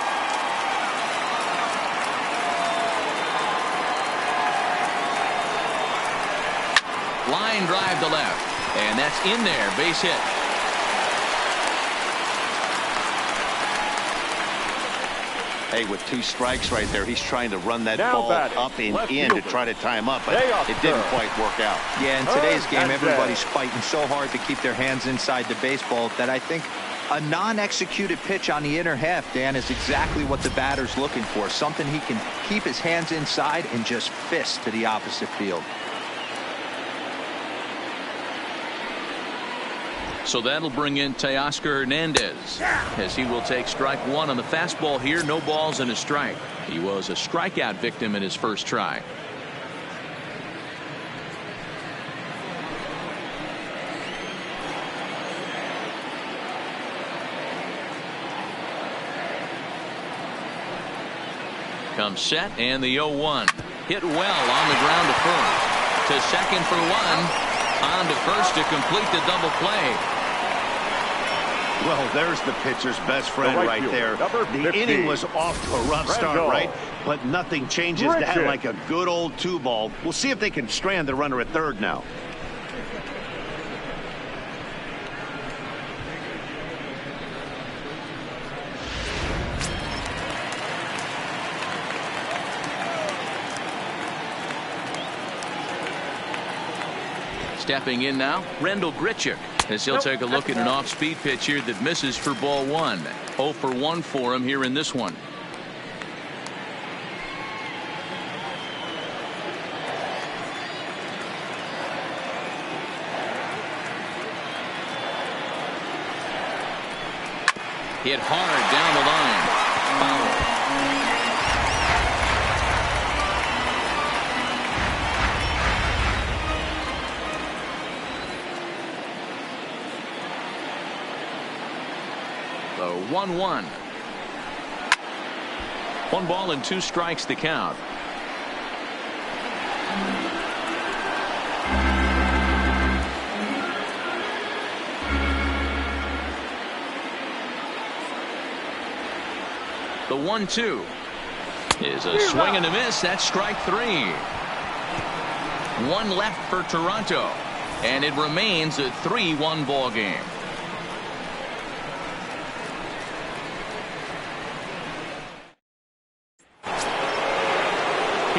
Speaker 1: Line drive to left, and that's in there. Base hit.
Speaker 2: Hey, with 2 strikes right there, he's trying to run that
Speaker 3: Now
Speaker 2: ball
Speaker 3: batting,
Speaker 2: up and
Speaker 3: left
Speaker 2: in to
Speaker 3: fielder.
Speaker 2: try to tie him up, but
Speaker 3: Payoff
Speaker 2: it didn't
Speaker 3: third.
Speaker 2: quite work out.
Speaker 4: Yeah, in today's game,
Speaker 3: that's
Speaker 4: everybody's fighting so hard to keep their hands inside the baseball that I think a non-executed pitch on the inner half, Dan, is exactly what the batter's looking for. Something he can keep his hands inside and just fist to the opposite field.
Speaker 1: So that'll bring in Teoscar Hernandez as he will take strike 1 on the fastball here. No balls and a strike. He was a strikeout victim in his first try. Comes set and the 0-1. Hit well on the ground to first. To second for 1. On to first to complete the double play.
Speaker 2: Well, there's the pitcher's best friend right there. The inning was off to a rough start, right? But nothing changes that like a good old 2-ball. We'll see if they can strand the runner at third now.
Speaker 1: Stepping in now, Rendell Grichuk, as he'll take a look at an off-speed pitch here that misses for ball 1. 0 for 1 for him here in this one. Hit hard down the line. Foul. So 1-1. 1 ball and 2 strikes to count. The 1-2 is a swing and a miss. That's strike 3. 1 left for Toronto, and it remains a 3-1 ball game.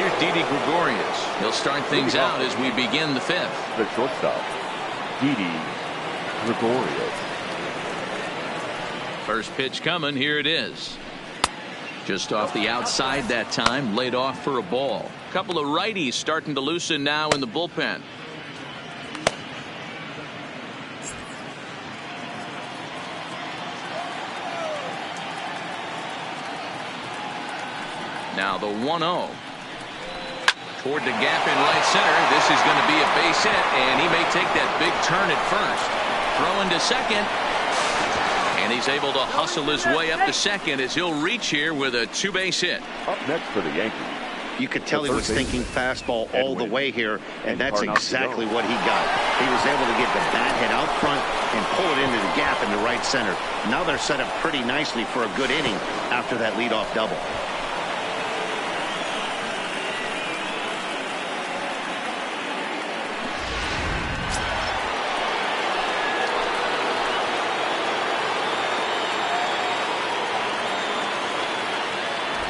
Speaker 1: Here's Didi Gregorius. He'll start things out as we begin the fifth.
Speaker 3: The shortstop, Didi Gregorius.
Speaker 1: First pitch coming. Here it is. Just off the outside that time. Laid off for a ball. Couple of righties starting to loosen now in the bullpen. Now the 1-0. Toward the gap in right center. This is going to be a base hit, and he may take that big turn at first. Throwing to second. And he's able to hustle his way up to second as he'll reach here with a two-base hit.
Speaker 3: Up next for the Yankees.
Speaker 2: You could tell he was thinking fastball all the way here, and that's exactly what he got. He was able to get the bat head out front and pull it into the gap in the right center. Now they're set up pretty nicely for a good inning after that leadoff double.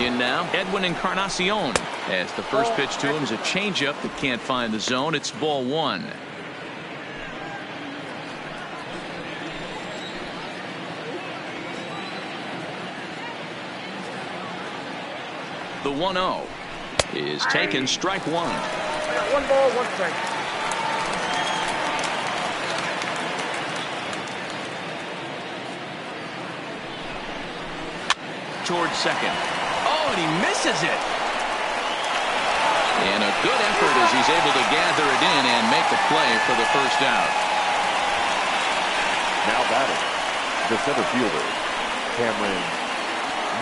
Speaker 1: In now, Edwin Encarnacion, as the first pitch to him is a changeup that can't find the zone. It's ball one. The 1-0 is taken, strike one.
Speaker 6: I got one ball, one strike.
Speaker 1: Towards second. Oh, and he misses it. And a good effort as he's able to gather it in and make the play for the first out.
Speaker 3: Now batting, the center fielder, Cameron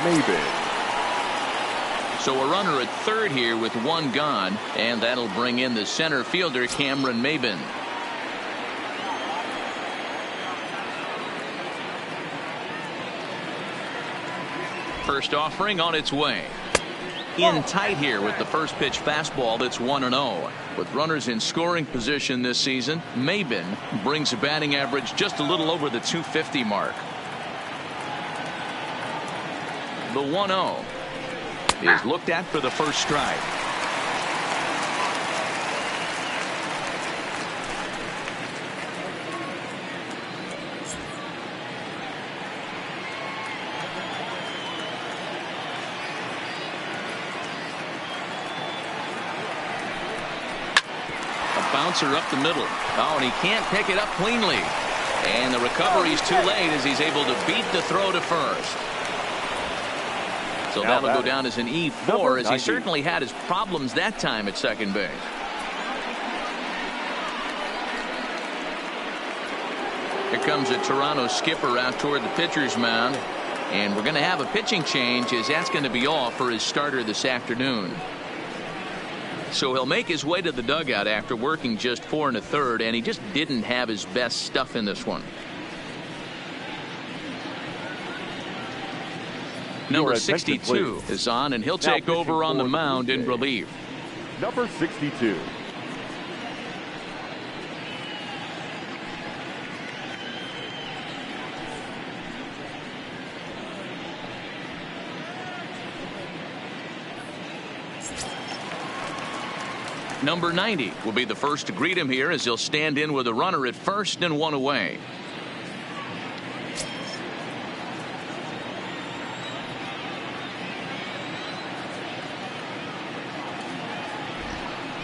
Speaker 3: Maybin.
Speaker 1: So a runner at third here with one gone, and that'll bring in the center fielder, Cameron Maybin. First offering on its way. In tight here with the first pitch fastball that's 1-0. With runners in scoring position this season, Maybin brings a batting average just a little over the 250 mark. The 1-0 is looked at for the first strike. Bouncer up the middle. Oh, and he can't pick it up cleanly. And the recovery's too late as he's able to beat the throw to first. So that'll go down as an E4 as he certainly had his problems that time at second base. Here comes a Toronto skipper out toward the pitcher's mound. And we're going to have a pitching change as that's going to be all for his starter this afternoon. So he'll make his way to the dugout after working just 4 1/3, and he just didn't have his best stuff in this one. Number 62 is on, and he'll take over on the mound in relief.
Speaker 3: Number 62.
Speaker 1: Number 90 will be the first to greet him here as he'll stand in with a runner at first and one away.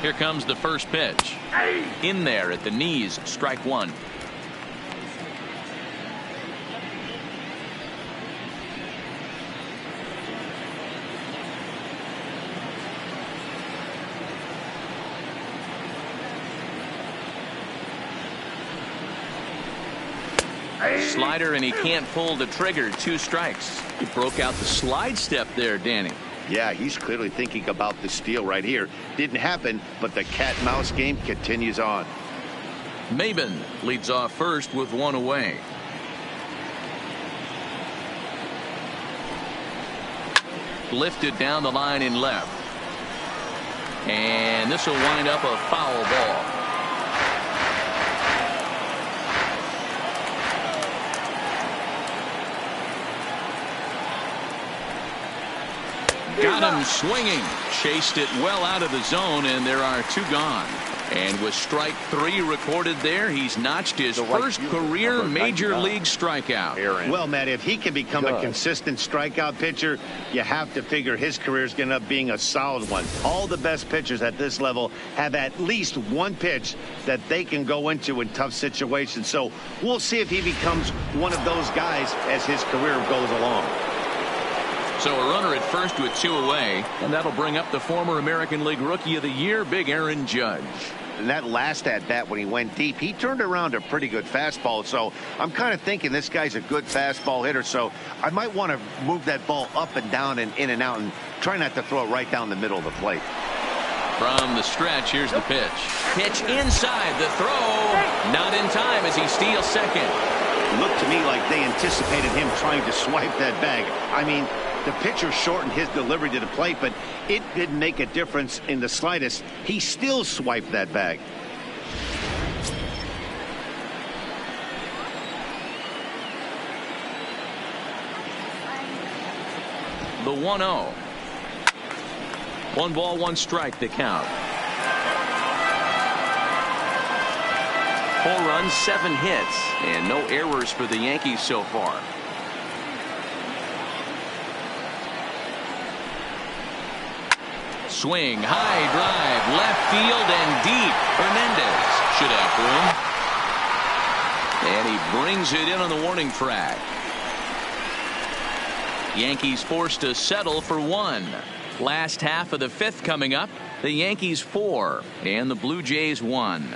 Speaker 1: Here comes the first pitch. In there at the knees, strike one. Slider, and he can't pull the trigger. 2 strikes. He broke out the slide step there, Danny.
Speaker 2: Yeah, he's clearly thinking about the steal right here. Didn't happen, but the cat and mouse game continues on.
Speaker 1: Maybin leads off first with one away. Lifted down the line in left. And this will wind up a foul ball. Got him swinging. Chased it well out of the zone, and there are 2 gone. And with strike 3 recorded there, he's notched his first career major league strikeout.
Speaker 2: Well, Matt, if he can become a consistent strikeout pitcher, you have to figure his career is going to end up being a solid one. All the best pitchers at this level have at least one pitch that they can go into in tough situations. So we'll see if he becomes one of those guys as his career goes along.
Speaker 1: So a runner at first with 2 away, and that'll bring up the former American League Rookie of the Year, Big Aaron Judge.
Speaker 2: And that last at-bat when he went deep, he turned around a pretty good fastball. So I'm kind of thinking this guy's a good fastball hitter. So I might want to move that ball up and down and in and out and try not to throw it right down the middle of the plate.
Speaker 1: From the stretch, here's the pitch. Pitch inside, the throw. Not in time as he steals second.
Speaker 2: Looked to me like they anticipated him trying to swipe that bag. I mean, the pitcher shortened his delivery to the plate, but it didn't make a difference in the slightest. He still swiped that bag.
Speaker 1: The 1-0. 1 ball, 1 strike, the count. 4 runs, 7 hits, and no errors for the Yankees so far. Swing, high drive, left field and deep. Hernandez should have room. And he brings it in on the warning track. Yankees forced to settle for 1. Last half of the 5th coming up. The Yankees 4 and the Blue Jays 1.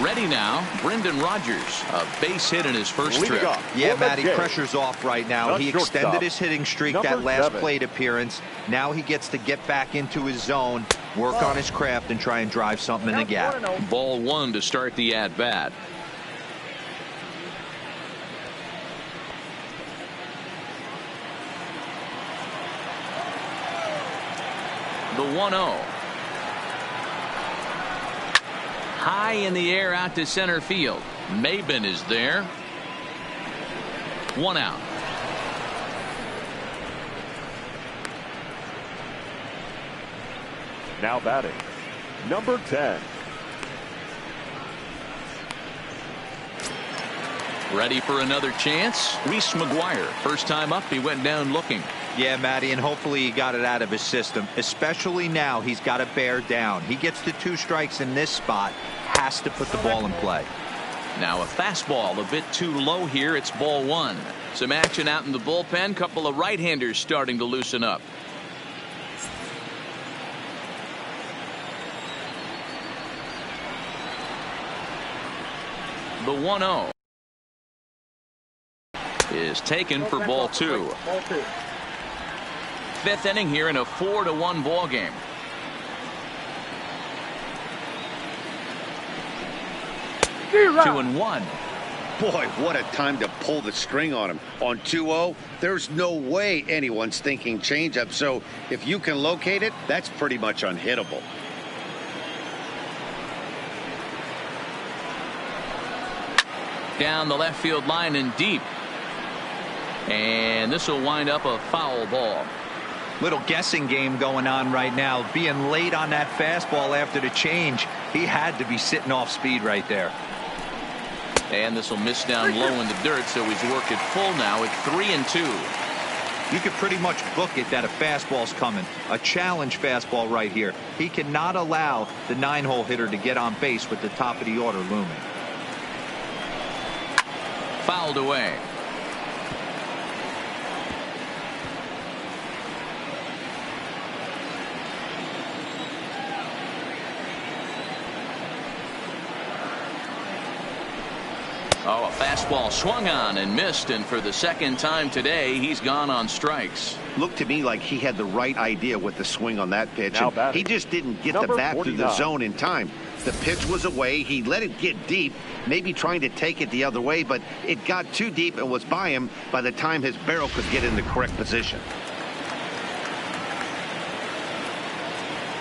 Speaker 1: Ready now, Brendan Rodgers, a base hit in his first trip.
Speaker 4: Yeah, Matty, pressure's off right now. He extended his hitting streak that last plate appearance. Now he gets to get back into his zone, work on his craft, and try and drive something in the gap.
Speaker 1: Ball 1 to start the at-bat. The 1-0. High in the air out to center field. Maben is there. 1 out.
Speaker 3: Now batting, number 10.
Speaker 1: Ready for another chance? Reese McGuire. First time up, he went down looking.
Speaker 4: Yeah, Matty, and hopefully he got it out of his system. Especially now, he's got to bear down. He gets to 2 strikes in this spot. Has to put the ball in play.
Speaker 1: Now a fastball a bit too low here. It's ball 1. Some action out in the bullpen. Couple of right-handers starting to loosen up. The 1-0 is taken for ball 2. 5th inning here in a 4-1 ball game.
Speaker 6: Zero.
Speaker 1: 2-1.
Speaker 2: Boy, what a time to pull the string on him. On 2-0, there's no way anyone's thinking changeup. So if you can locate it, that's pretty much unhittable.
Speaker 1: Down the left field line and deep. And this will wind up a foul ball.
Speaker 4: Little guessing game going on right now. Being late on that fastball after the change. He had to be sitting off speed right there.
Speaker 1: And this will miss down low in the dirt, so he's worked it full now at 3-2.
Speaker 4: You could pretty much book it that a fastball's coming. A challenge fastball right here. He cannot allow the 9-hole hitter to get on base with the top of the order looming.
Speaker 1: Fouled away. Oh, a fastball swung on and missed, and for the 2nd time today, he's gone on strikes.
Speaker 2: Looked to me like he had the right idea with the swing on that pitch. He just didn't get the bat through the zone in time. The pitch was away. He let it get deep, maybe trying to take it the other way, but it got too deep and was by him by the time his barrel could get in the correct position.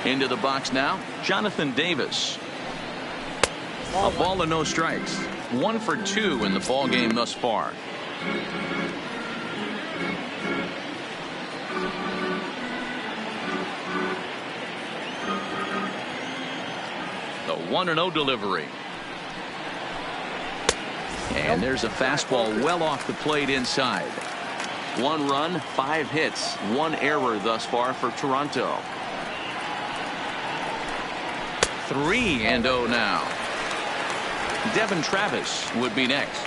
Speaker 1: Into the box now, Jonathan Davis. A ball and no strikes. 1 for 2 in the ball game thus far. The 1-0 delivery. And there's a fastball well off the plate inside. 1 run, 5 hits, 1 error thus far for Toronto. 3-0 now. Devin Travis would be next.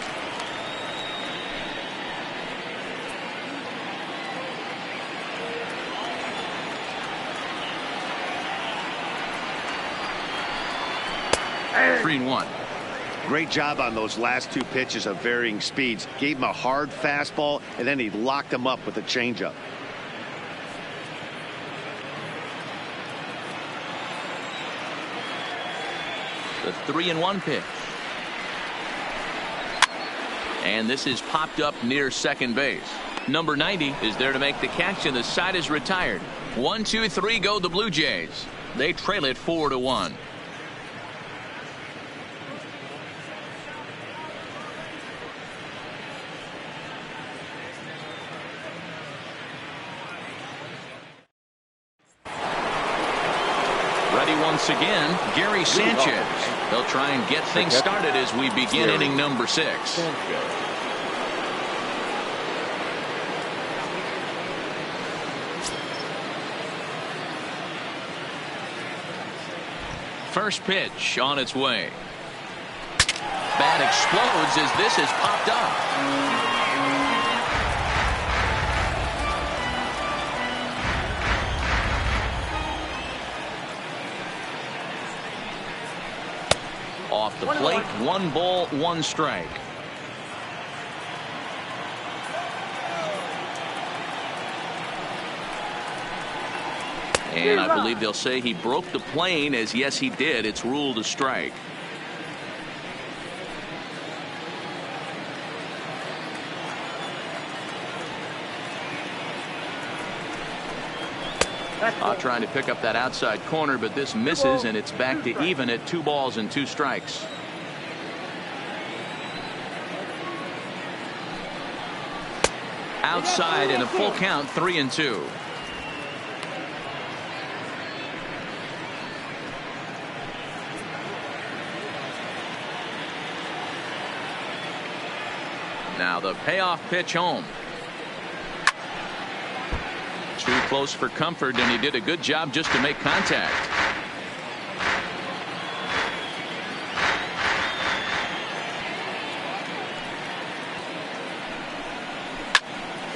Speaker 6: Hey.
Speaker 1: 3-1.
Speaker 2: Great job on those last 2 pitches of varying speeds. Gave him a hard fastball, and then he locked him up with a changeup.
Speaker 1: The 3-1 pitch. And this is popped up near second base. Number 90 is there to make the catch, and the side is retired. 1, 2, 3 go the Blue Jays. They trail it 4-1. Once again, Gary Sanchez. They'll try and get things started as we begin inning number 6. First pitch on its way. Bat explodes as this is popped up. Off the plate, 1 ball, 1 strike. And I believe they'll say he broke the plane, as yes he did. It's ruled a strike. Trying to pick up that outside corner, but this misses, and it's back to even at 2 balls and 2 strikes. Outside in a full count, 3-2. Now the payoff pitch home. Too close for comfort, and he did a good job just to make contact.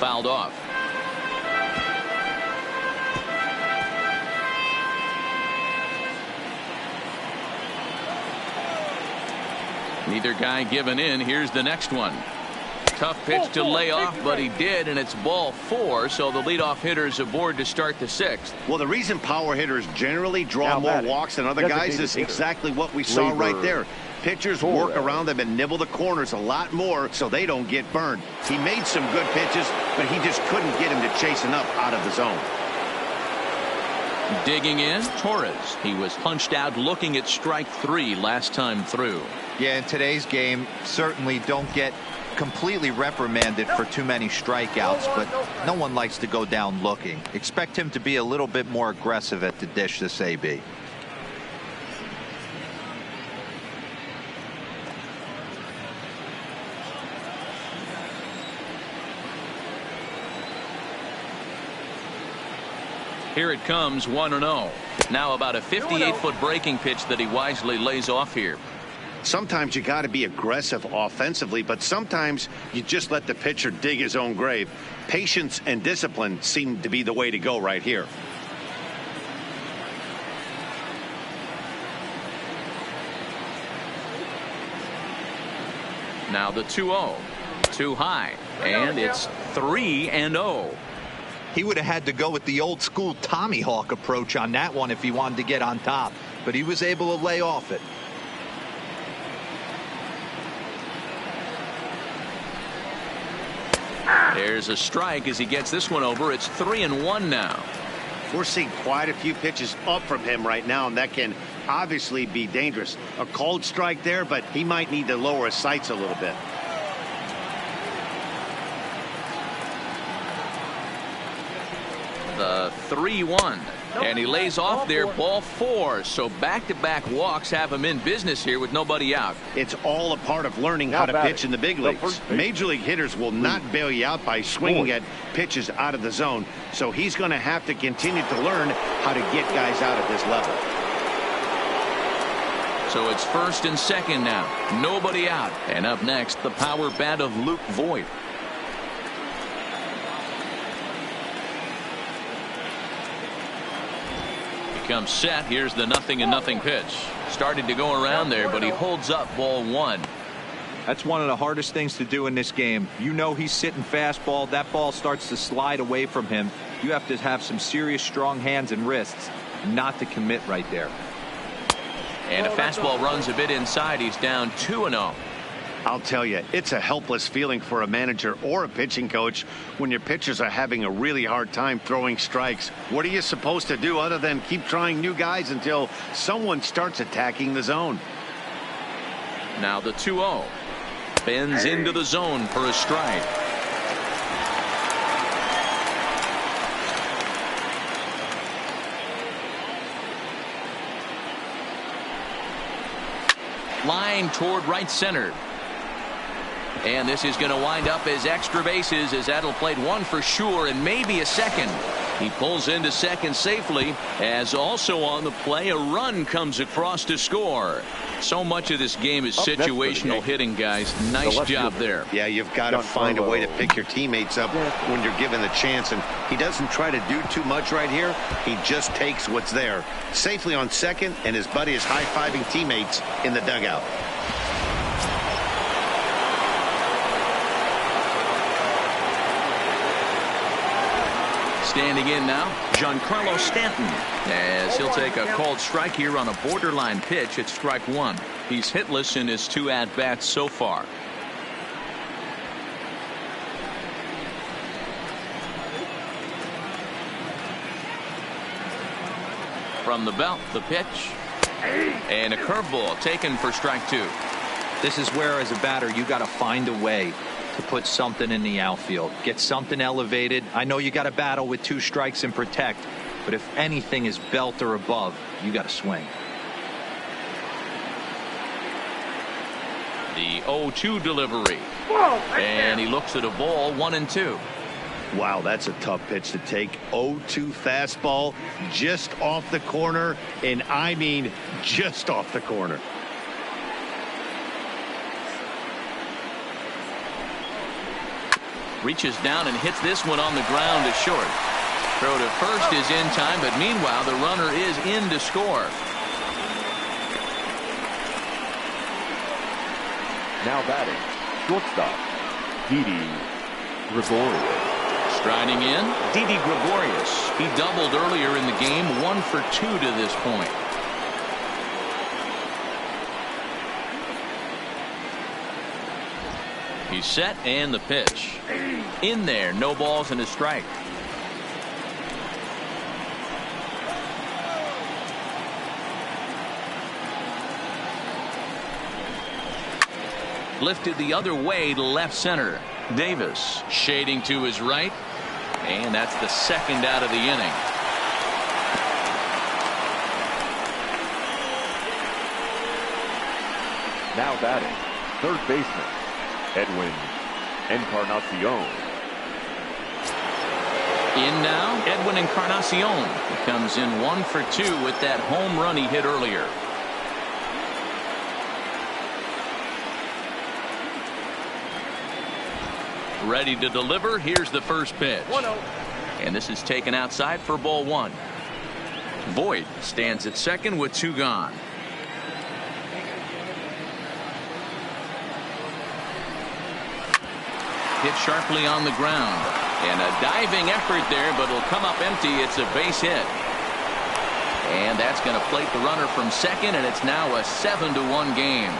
Speaker 1: Fouled off. Neither guy giving in. Here's the next one. Tough pitch to lay off, but he did, and it's ball 4, so the leadoff hitter's aboard to start the 6th.
Speaker 2: Well, the reason power hitters generally draw more walks than other guys is exactly what we saw right there. Pitchers work around them and nibble the corners a lot more so they don't get burned. He made some good pitches, but he just couldn't get him to chase enough out of the zone.
Speaker 1: Digging in, Torres. He was punched out looking at strike 3 last time through.
Speaker 4: Yeah, in today's game, certainly don't get completely reprimanded for too many strikeouts, but no one likes to go down looking. Expect him to be a little bit more aggressive at the dish this AB.
Speaker 1: Here it comes, 1-0. Now about a 58-foot breaking pitch that he wisely lays off here.
Speaker 2: Sometimes you got to be aggressive offensively, but sometimes you just let the pitcher dig his own grave. Patience and discipline seem to be the way to go right here.
Speaker 1: Now the 2-0. Too high, and it's 3-0.
Speaker 4: He would have had to go with the old school Tommy Hawk approach on that one if he wanted to get on top, but he was able to lay off it.
Speaker 1: There's a strike as he gets this one over. It's 3-1 now.
Speaker 2: We're seeing quite a few pitches up from him right now, and that can obviously be dangerous. A cold strike there, but he might need to lower his sights a little bit.
Speaker 1: The 3-1. And he lays off there, ball 4. So back-to-back walks have him in business here with nobody out.
Speaker 2: It's all a part of learning how to pitch in the big leagues. Major league hitters will not bail you out by swinging at pitches out of the zone. So he's going to have to continue to learn how to get guys out at this level.
Speaker 1: So it's first and second now. Nobody out. And up next, the power bat of Luke Voigt. Comes set. Here's the 0-0 pitch. Started to go around there, but he holds up ball 1.
Speaker 4: That's one of the hardest things to do in this game. You know he's sitting fastball. That ball starts to slide away from him. You have to have some serious strong hands and wrists not to commit right there.
Speaker 1: And a fastball runs a bit inside. He's down 2-0.
Speaker 2: I'll tell you, it's a helpless feeling for a manager or a pitching coach when your pitchers are having a really hard time throwing strikes. What are you supposed to do other than keep trying new guys until someone starts attacking the zone?
Speaker 1: Now the 2-0. Bends into the zone for a strike. Line toward right center. And this is going to wind up as extra bases, as that'll play 1 for sure and maybe a second. He pulls into second safely, as also on the play a run comes across to score. So much of this game is situational hitting, guys. Nice job there.
Speaker 2: Yeah, you've got to find a way to pick your teammates up when you're given the chance, and he doesn't try to do too much right here. He just takes what's there. Safely on second, and his buddy is high-fiving teammates in the dugout.
Speaker 1: Standing in now, Giancarlo Stanton, as he'll take a called strike here on a borderline pitch at strike 1. He's hitless in his 2 at-bats so far. From the belt, the pitch, and a curveball taken for strike 2.
Speaker 4: This is where, as a batter, you got to find a way to put something in the outfield, get something elevated. I know you got to battle with 2 strikes and protect, but if anything is belt or above, you got to swing.
Speaker 1: The 0-2 delivery, and he looks at a ball, 1-2.
Speaker 2: Wow, that's a tough pitch to take. 0-2 fastball just off the corner, and I mean just off the corner.
Speaker 1: Reaches down and hits this one on the ground to short. Throw to first is in time, but meanwhile the runner is in to score.
Speaker 3: Now batting, shortstop, Didi Gregorius.
Speaker 1: Striding in, Didi Gregorius. He doubled earlier in the game, 1 for 2 to this point. He's set, and the pitch. In there, no balls and a strike. Lifted the other way to left center. Davis shading to his right, and that's the second out of the inning.
Speaker 3: Now batting, third baseman, Edwin Encarnacion.
Speaker 1: In now, Edwin Encarnacion. He comes in 1 for 2 with that home run he hit earlier. Ready to deliver. Here's the first pitch. 1-0. And this is taken outside for ball 1. Voigt stands at second with 2 gone. Hit sharply on the ground. And a diving effort there, but it'll come up empty. It's a base hit. And that's going to plate the runner from second, and it's now a 7-1 game.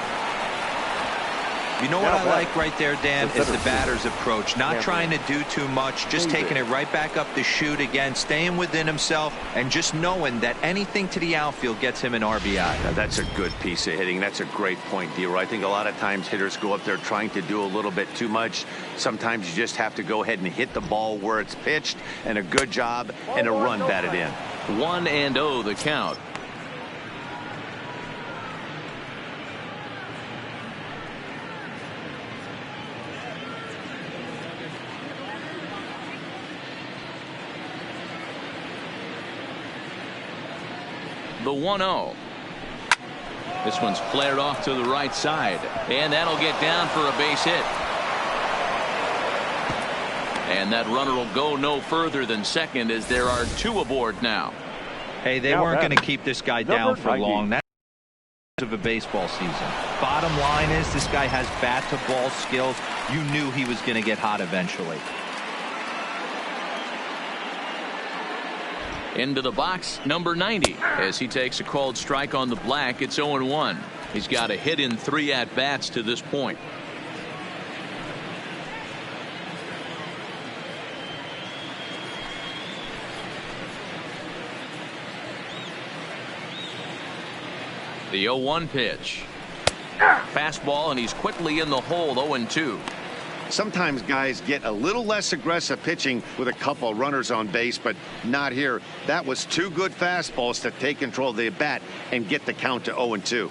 Speaker 4: You know what I like right there, Dan, is the batter's approach. Not trying to do too much, just taking it right back up the chute again, staying within himself, and just knowing that anything to the outfield gets him an RBI.
Speaker 2: Now, that's a good piece of hitting. That's a great point, D. I think a lot of times hitters go up there trying to do a little bit too much. Sometimes you just have to go ahead and hit the ball where it's pitched, and a good job and a run batted in.
Speaker 1: 1-0 the count. The 1-0. This one's flared off to the right side, and that'll get down for a base hit. And that runner will go no further than second as there are 2 aboard now.
Speaker 4: Hey, they weren't going to keep this guy down for long. That's of a baseball season. Bottom line is this guy has bat to ball skills. You knew he was going to get hot eventually.
Speaker 1: Into the box, number 90. As he takes a called strike on the black, it's 0-1. He's got a hit in 3 at-bats to this point. The 0-1 pitch. Fastball, and he's quickly in the hole, 0-2.
Speaker 2: Sometimes guys get a little less aggressive pitching with a couple runners on base, but not here. That was 2 good fastballs to take control of the bat and get the count to 0-2.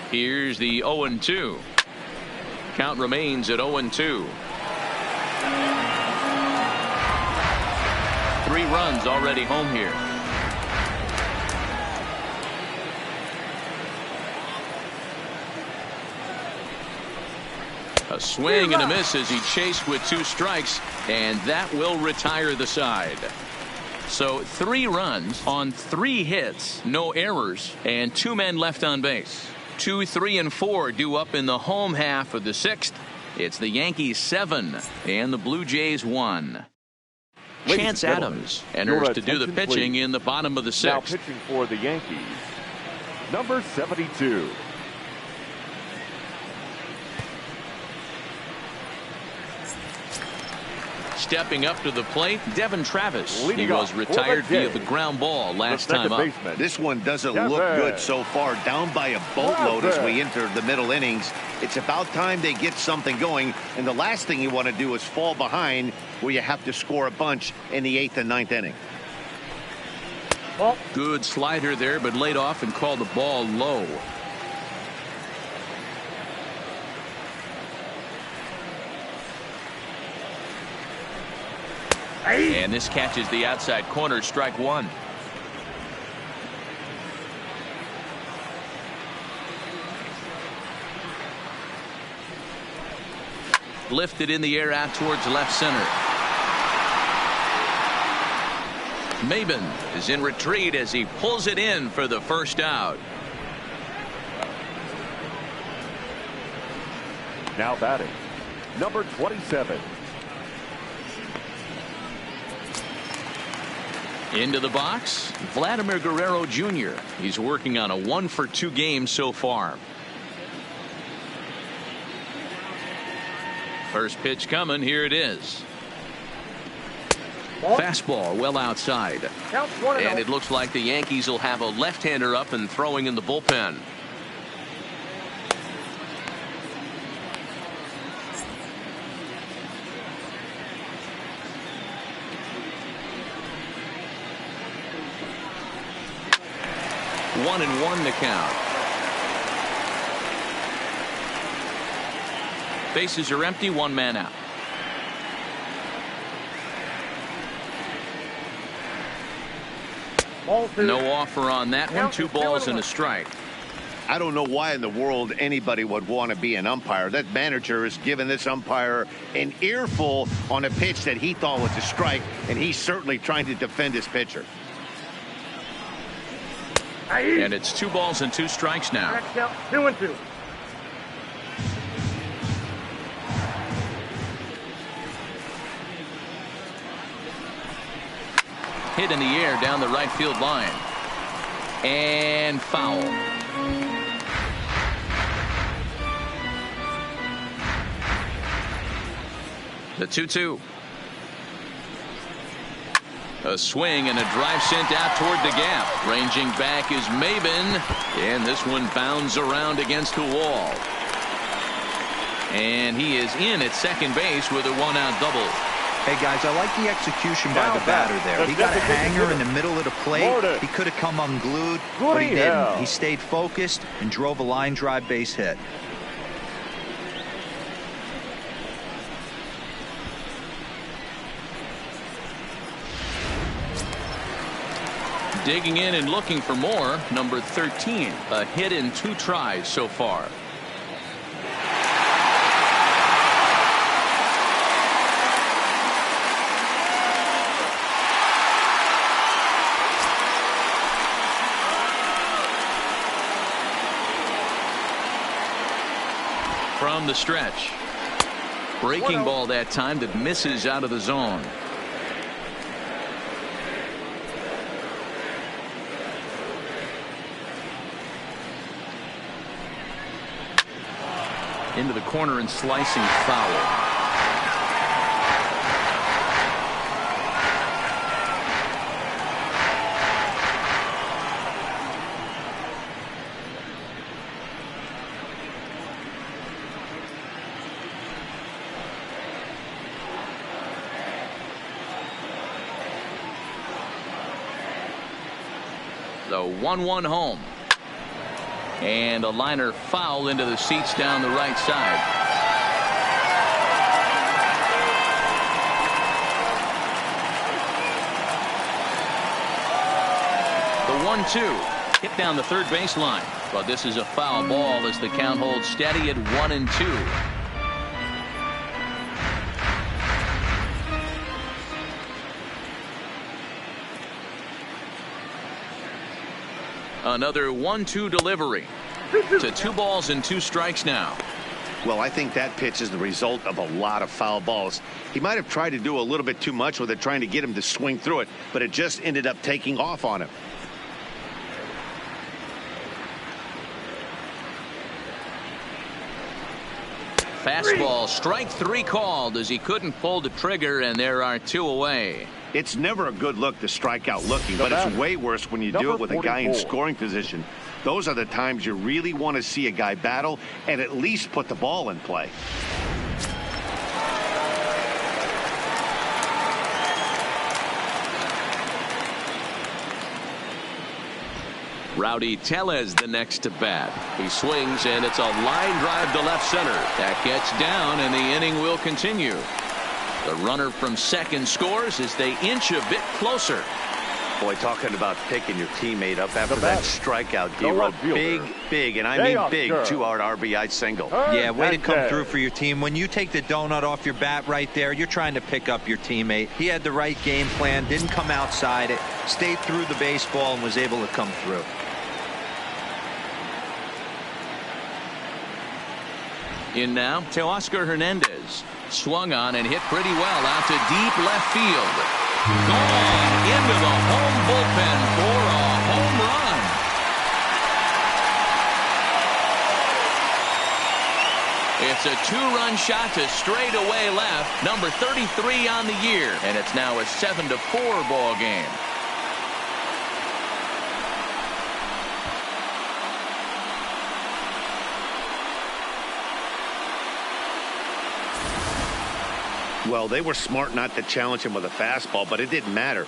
Speaker 1: Here's the 0-2. Count remains at 0-2. 3 runs already home here. A swing and a miss as he chased with 2 strikes, and that will retire the side. So 3 runs on 3 hits, no errors, and 2 men left on base. 2, 3, and 4 due up in the home half of the 6th. It's the Yankees 7 and the Blue Jays 1. Chance Adams enters to do the pitching in the bottom of the 6th.
Speaker 3: Now pitching for the Yankees, number 72.
Speaker 1: Stepping up to the plate, Devin Travis. He was retired via the ground ball last time up.
Speaker 2: This one doesn't look good so far. Down by a boatload as we enter the middle innings. It's about time they get something going, and the last thing you want to do is fall behind where you have to score a bunch in the 8th and 9th inning.
Speaker 1: Good slider there, but laid off and called the ball low. And this catches the outside corner, strike 1. Lifted in the air out towards left center. Maben is in retreat as he pulls it in for the first out.
Speaker 3: Now batting, number 27.
Speaker 1: Into the box, Vladimir Guerrero Jr. He's working on a 1-for-2 game so far. First pitch coming. Here it is. Fastball well outside. And it looks like the Yankees will have a left-hander up and throwing in the bullpen. One and one the count. Bases are empty, 1 man out. No offer on that one. 2 balls and a strike.
Speaker 2: I don't know why in the world anybody would want to be an umpire. That manager has given this umpire an earful on a pitch that he thought was a strike, and he's certainly trying to defend his pitcher.
Speaker 1: And it's 2 balls and 2 strikes now.
Speaker 6: 2-2.
Speaker 1: hit in the air down the right field line. And foul. The 2-2. A swing and a drive sent out toward the gap. Ranging back is Maben, and this one bounds around against the wall. And he is in at second base with a one-out double.
Speaker 4: Hey, guys, I like the execution by the batter there. He got a hanger in the middle of the plate. He could have come unglued, but he didn't. He stayed focused and drove a line drive base hit.
Speaker 1: Digging in and looking for more, number 13. A hit in 2 tries so far. From the stretch. Breaking ball that time that misses out of the zone. Into the corner and slicing foul. The 1-1 home. And a liner foul into the seats down the right side. The 1-2 hit down the third baseline, but this is a foul ball as the count holds steady at 1-2. Another 1-2 delivery. To 2 balls and 2 strikes now.
Speaker 2: Well, I think that pitch is the result of a lot of foul balls. He might have tried to do a little bit too much with it, trying to get him to swing through it, but it just ended up taking off on him.
Speaker 1: Fastball, strike 3 called as he couldn't pull the trigger, and there are 2 away.
Speaker 2: It's never a good look to strike out looking, but it's way worse when you do it with a guy in scoring position. Those are the times you really want to see a guy battle and at least put the ball in play.
Speaker 1: Rowdy Tellez the next to bat. He swings, and it's a line drive to left center. That gets down, and the inning will continue. The runner from second scores as they inch a bit closer.
Speaker 2: Boy, talking about picking your teammate up after that strikeout, D-Road. Big, and I mean big 2-out RBI single.
Speaker 4: Yeah, way to come through for your team. When you take the donut off your bat right there, you're trying to pick up your teammate. He had the right game plan, didn't come outside it, stayed through the baseball, and was able to come through.
Speaker 1: In now, Teoscar Hernandez. Swung on and hit pretty well out to deep left field. Gone into the home bullpen for a home run. It's a 2-run shot to straightaway left. Number 33 on the year. And it's now a 7-4 ball game.
Speaker 2: Well, they were smart not to challenge him with a fastball, but it didn't matter.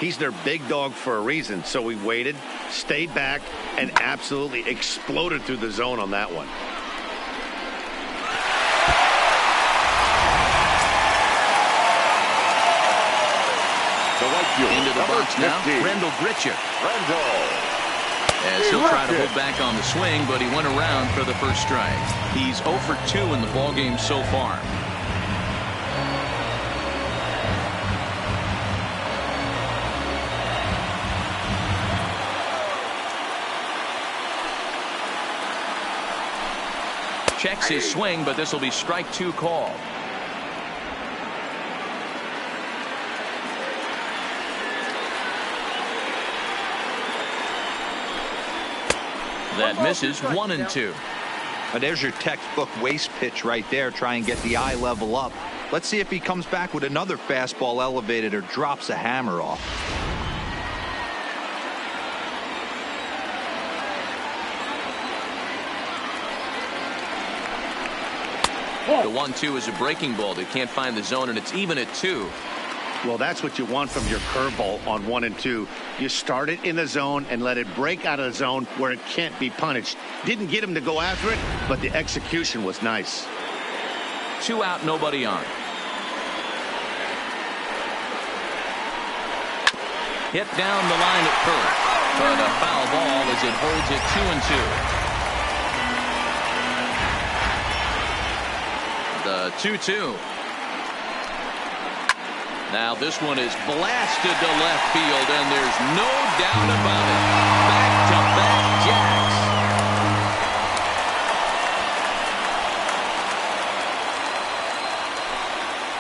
Speaker 2: He's their big dog for a reason, so he waited, stayed back, and absolutely exploded through the zone on that one.
Speaker 1: Into the box now, Rendell Gritcher. As he'll try to hold back on the swing, but he went around for the first strike. He's 0 for 2 in the ballgame so far. Checks his swing, but this will be strike 2 called. That misses 1-2.
Speaker 4: There's your textbook waste pitch right there. Try and get the eye level up. Let's see if he comes back with another fastball elevated or drops a hammer off.
Speaker 1: The 1-2 is a breaking ball. They can't find the zone, and it's even at 2.
Speaker 2: Well, that's what you want from your curveball on 1 and 2. You start it in the zone and let it break out of the zone where it can't be punished. Didn't get him to go after it, but the execution was nice.
Speaker 1: 2 out, nobody on. Hit down the line at first, but a foul ball as it holds it 2-2. The 2-2. Now this one is blasted to left field, and there's no doubt about it. Back-to-back jacks.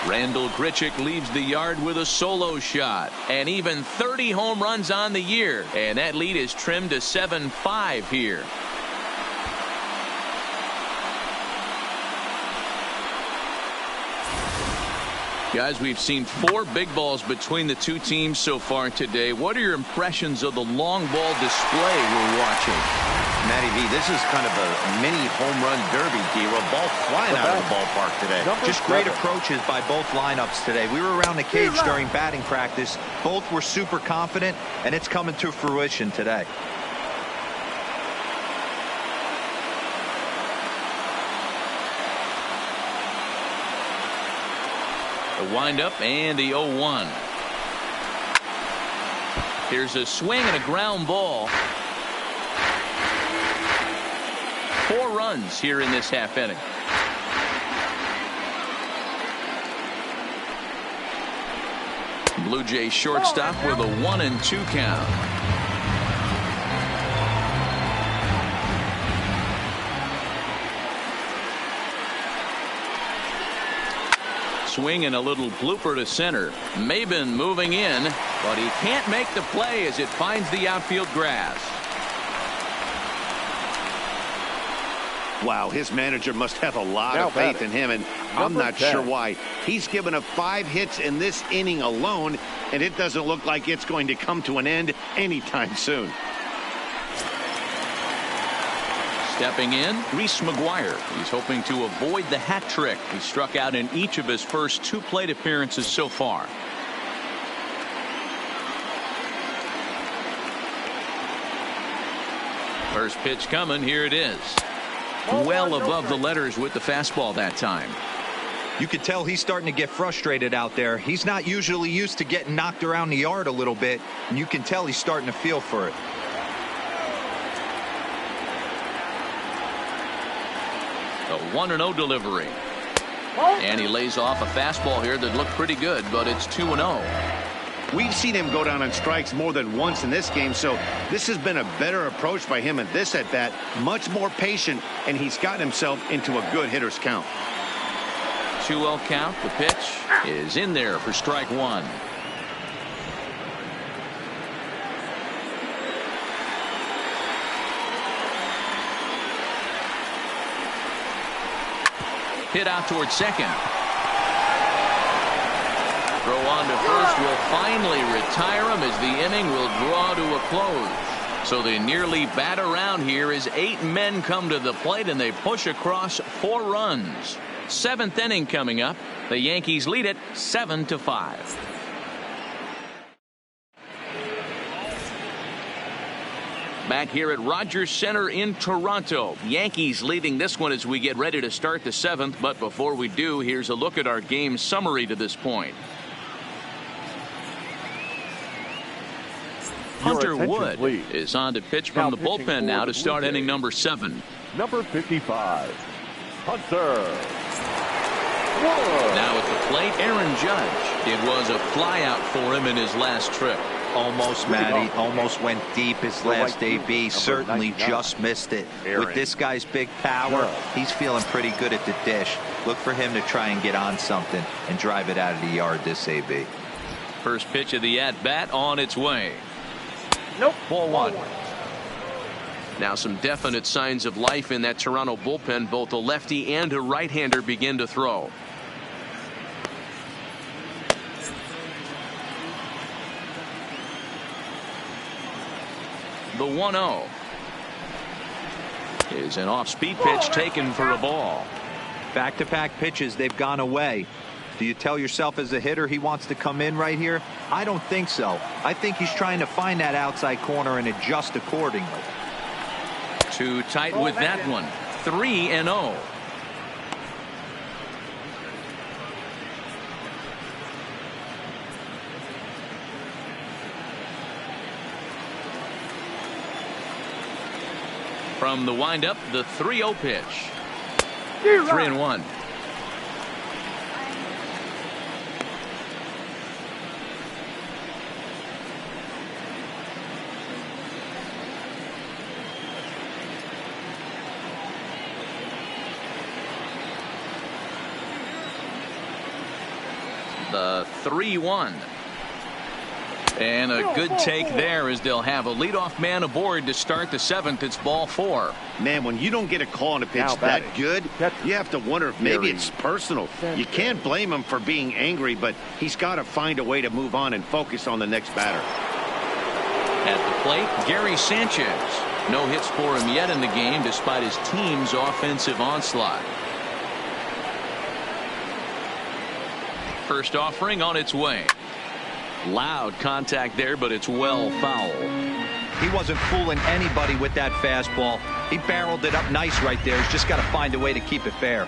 Speaker 1: Randall Grichuk leaves the yard with a solo shot, and even 30 home runs on the year, and that lead is trimmed to 7-5 here. Guys, we've seen 4 big balls between the two teams so far today. What are your impressions of the long ball display we're watching?
Speaker 2: Matty V, this is kind of a mini home run derby, D-Roll. Ball flying out of the ballpark today.
Speaker 4: Just great approaches by both lineups today. We were around the cage during batting practice. Both were super confident, and it's coming to fruition today.
Speaker 1: The windup and the 0-1. Here's a swing and a ground ball. 4 runs here in this half inning. Blue Jays shortstop with a 1-2 count. Swing and a little blooper to center. Maben moving in, but he can't make the play as it finds the outfield grass.
Speaker 2: Wow, his manager must have a lot of faith in him, and I'm not sure why. He's given up 5 hits in this inning alone, and it doesn't look like it's going to come to an end anytime soon.
Speaker 1: Stepping in, Reese McGuire. He's hoping to avoid the hat trick. He struck out in each of his first 2 plate appearances so far. First pitch coming. Here it is. Well above the letters with the fastball that time.
Speaker 4: You could tell he's starting to get frustrated out there. He's not usually used to getting knocked around the yard a little bit, and you can tell he's starting to feel for it.
Speaker 1: A 1-0 delivery. And he lays off a fastball here that looked pretty good, but it's 2-0.
Speaker 2: We've seen him go down on strikes more than once in this game, so this has been a better approach by him at this at-bat. Much more patient, and he's gotten himself into a good hitter's count.
Speaker 1: 2-0 count. The pitch is in there for strike 1. Hit out towards second. Throw on to first will finally retire him as the inning will draw to a close. So they nearly bat around here as 8 men come to the plate and they push across 4 runs. 7th inning coming up. The Yankees lead it 7-5. Back here at Rogers Center in Toronto. Yankees leading this one as we get ready to start the 7th. But before we do, here's a look at our game summary to this point. Hunter Wood is on to pitch from the bullpen now to start inning number 7.
Speaker 6: Number 55, Hunter Wood.
Speaker 1: Now at the plate, Aaron Judge. It was a flyout for him in his last trip.
Speaker 4: Almost, Matty. Almost went deep his last AB. Certainly just missed it. With this guy's big power, he's feeling pretty good at the dish. Look for him to try and get on something and drive it out of the yard this AB.
Speaker 1: First pitch of the at-bat on its way.
Speaker 6: Nope.
Speaker 1: Ball 1. Now some definite signs of life in that Toronto bullpen. Both a lefty and a right-hander begin to throw. The 1-0 is an off-speed pitch taken for a ball.
Speaker 4: Back-to-back pitches, they've gone away. Do you tell yourself as a hitter he wants to come in right here? I don't think so. I think he's trying to find that outside corner and adjust accordingly.
Speaker 1: Too tight with that one. 3-0. From the windup, the 3-0 pitch. 3-1. The 3-1. And a good take there as they'll have a leadoff man aboard to start the 7th. It's ball 4.
Speaker 2: Man, when you don't get a call on a pitch that good, you have to wonder if maybe it's personal. You can't blame him for being angry, but he's got to find a way to move on and focus on the next batter.
Speaker 1: At the plate, Gary Sanchez. No hits for him yet in the game despite his team's offensive onslaught. First offering on its way. Loud contact there, but it's well foul.
Speaker 4: He wasn't fooling anybody with that fastball. He barreled it up nice right there. He's just got to find a way to keep it fair.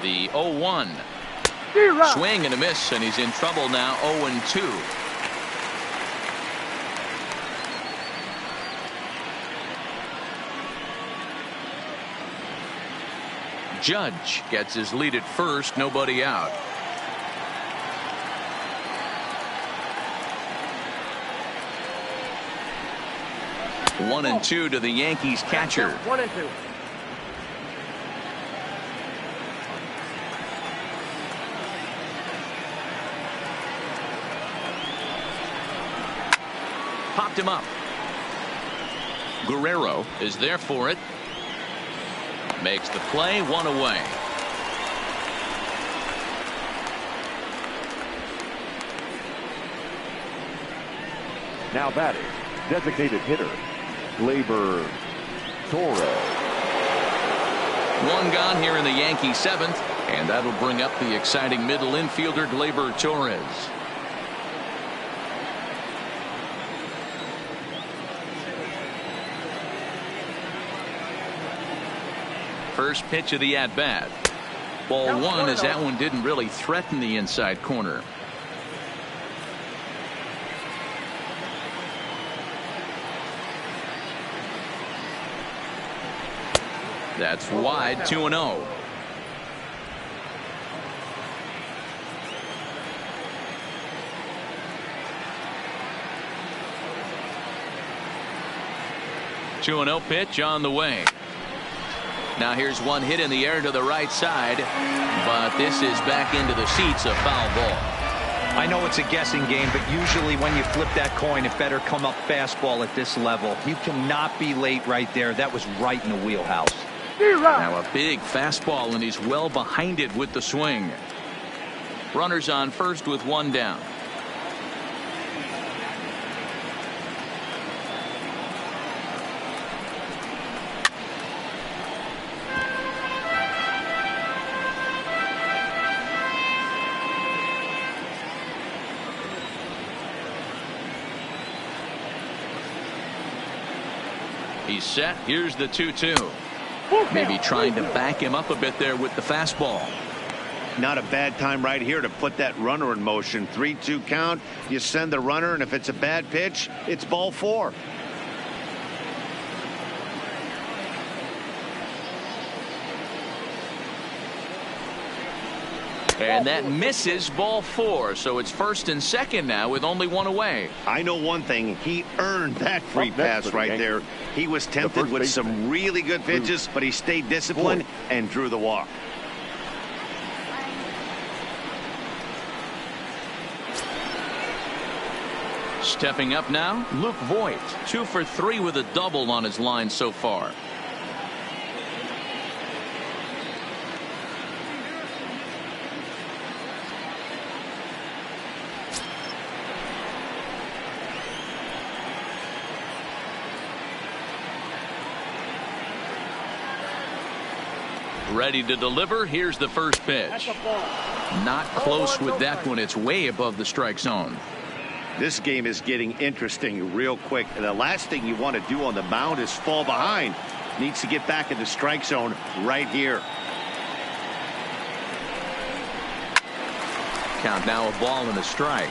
Speaker 1: The 0-1. Swing and a miss, and he's in trouble now. 0-2. Judge gets his lead at first, nobody out. One and two to the Yankees catcher.
Speaker 7: 1-2.
Speaker 1: Popped him up. Guerrero is there for it. Makes the play, one away.
Speaker 6: Now batting, designated hitter, Gleyber Torres.
Speaker 1: One gone here in the Yankee 7th, and that'll bring up the exciting middle infielder Gleyber Torres. First pitch of the at-bat. Ball one, as that one didn't really threaten the inside corner. That's wide. 2-0. Two-0 pitch on the way. Now here's one hit in the air to the right side, but this is back into the seats, a foul ball.
Speaker 4: I know it's a guessing game, but usually when you flip that coin, it better come up fastball at this level. You cannot be late right there. That was right in the wheelhouse.
Speaker 1: Now a big fastball, and he's well behind it with the swing. Runners on first with one down. He's set. Here's the 2-2. Maybe trying to back him up a bit there with the fastball.
Speaker 2: Not a bad time right here to put that runner in motion. 3-2 count. You send the runner, and if it's a bad pitch, it's ball 4.
Speaker 1: And that misses, ball 4. So it's first and second now with only one away.
Speaker 2: I know one thing. He earned that free pass right there. He was tempted with some really good pitches, but he stayed disciplined and drew the walk.
Speaker 1: Stepping up now, Luke Voigt, 2 for 3 with a double on his line so far. Ready to deliver. Here's the first pitch. Not close with that one. It's way above the strike zone.
Speaker 2: This game is getting interesting real quick. And the last thing you want to do on the mound is fall behind. Needs to get back in the strike zone right here.
Speaker 1: Count now, a ball and a strike.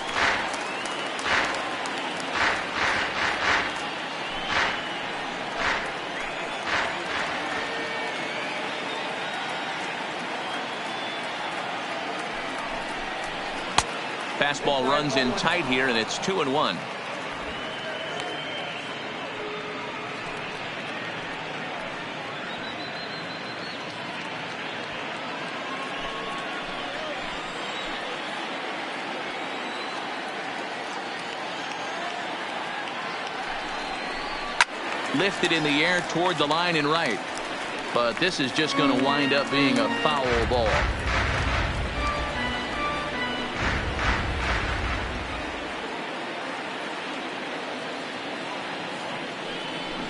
Speaker 1: Fastball runs in tight here, and it's 2-1. Lifted in the air toward the line and right. But this is just going to wind up being a foul ball.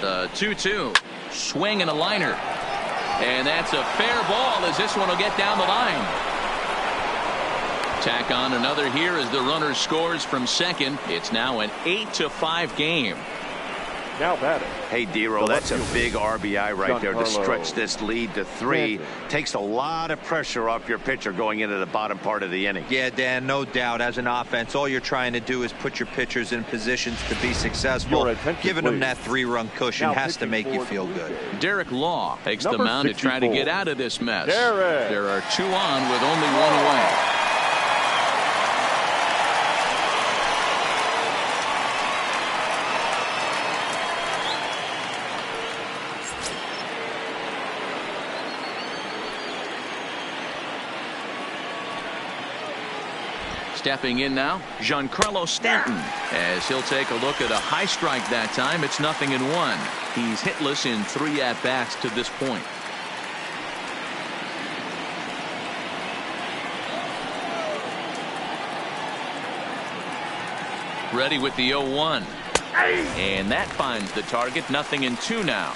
Speaker 1: The 2-2. Swing and a liner. And that's a fair ball as this one will get down the line. Tack on another here as the runner scores from second. It's now an 8-5 game.
Speaker 6: Now batting.
Speaker 2: Hey, Dero, that's a big RBI right there to stretch this lead to 3. Takes a lot of pressure off your pitcher going into the bottom part of the inning.
Speaker 4: Yeah, Dan, no doubt. As an offense, all you're trying to do is put your pitchers in positions to be successful. Giving them that 3-run cushion has to make you feel good.
Speaker 1: Derek Law takes the mound to try to get out of this mess.
Speaker 6: Derek.
Speaker 1: There are 2 on with only 1 away. Stepping in now, Giancarlo Stanton, as he'll take a look at a high strike that time. It's 0-1. He's hitless in 3 at-bats to this point. Ready with the 0-1. And that finds the target. 0-2 now.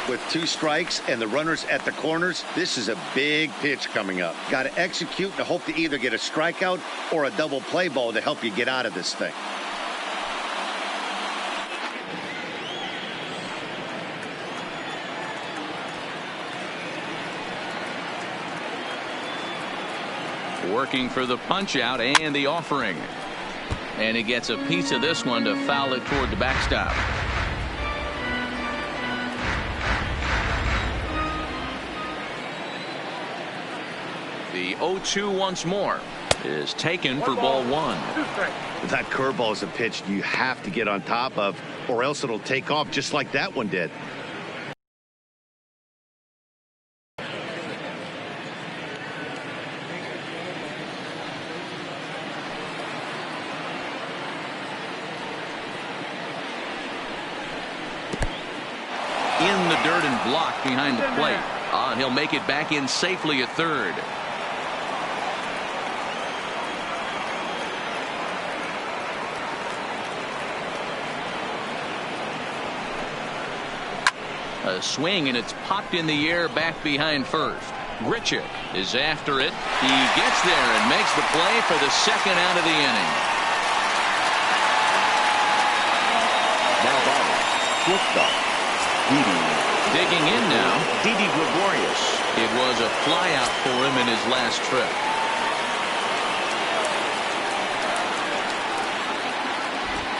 Speaker 2: With 2 strikes and the runners at the corners, this is a big pitch coming up. Got to execute and hope to either get a strikeout or a double play ball to help you get out of this thing.
Speaker 1: Working for the punch out and the offering. And he gets a piece of this one to foul it toward the backstop. The 0-2 once more is taken for ball 1.
Speaker 2: That curveball is a pitch you have to get on top of, or else it'll take off just like that one did.
Speaker 1: In the dirt and blocked behind the plate. And he'll make it back in safely at third. A swing, and it's popped in the air back behind first. Grichuk is after it. He gets there and makes the play for the second out of the inning.
Speaker 6: Now batting, shortstop, Didi.
Speaker 1: Digging in now, Didi Gregorius. It was a flyout for him in his last trip.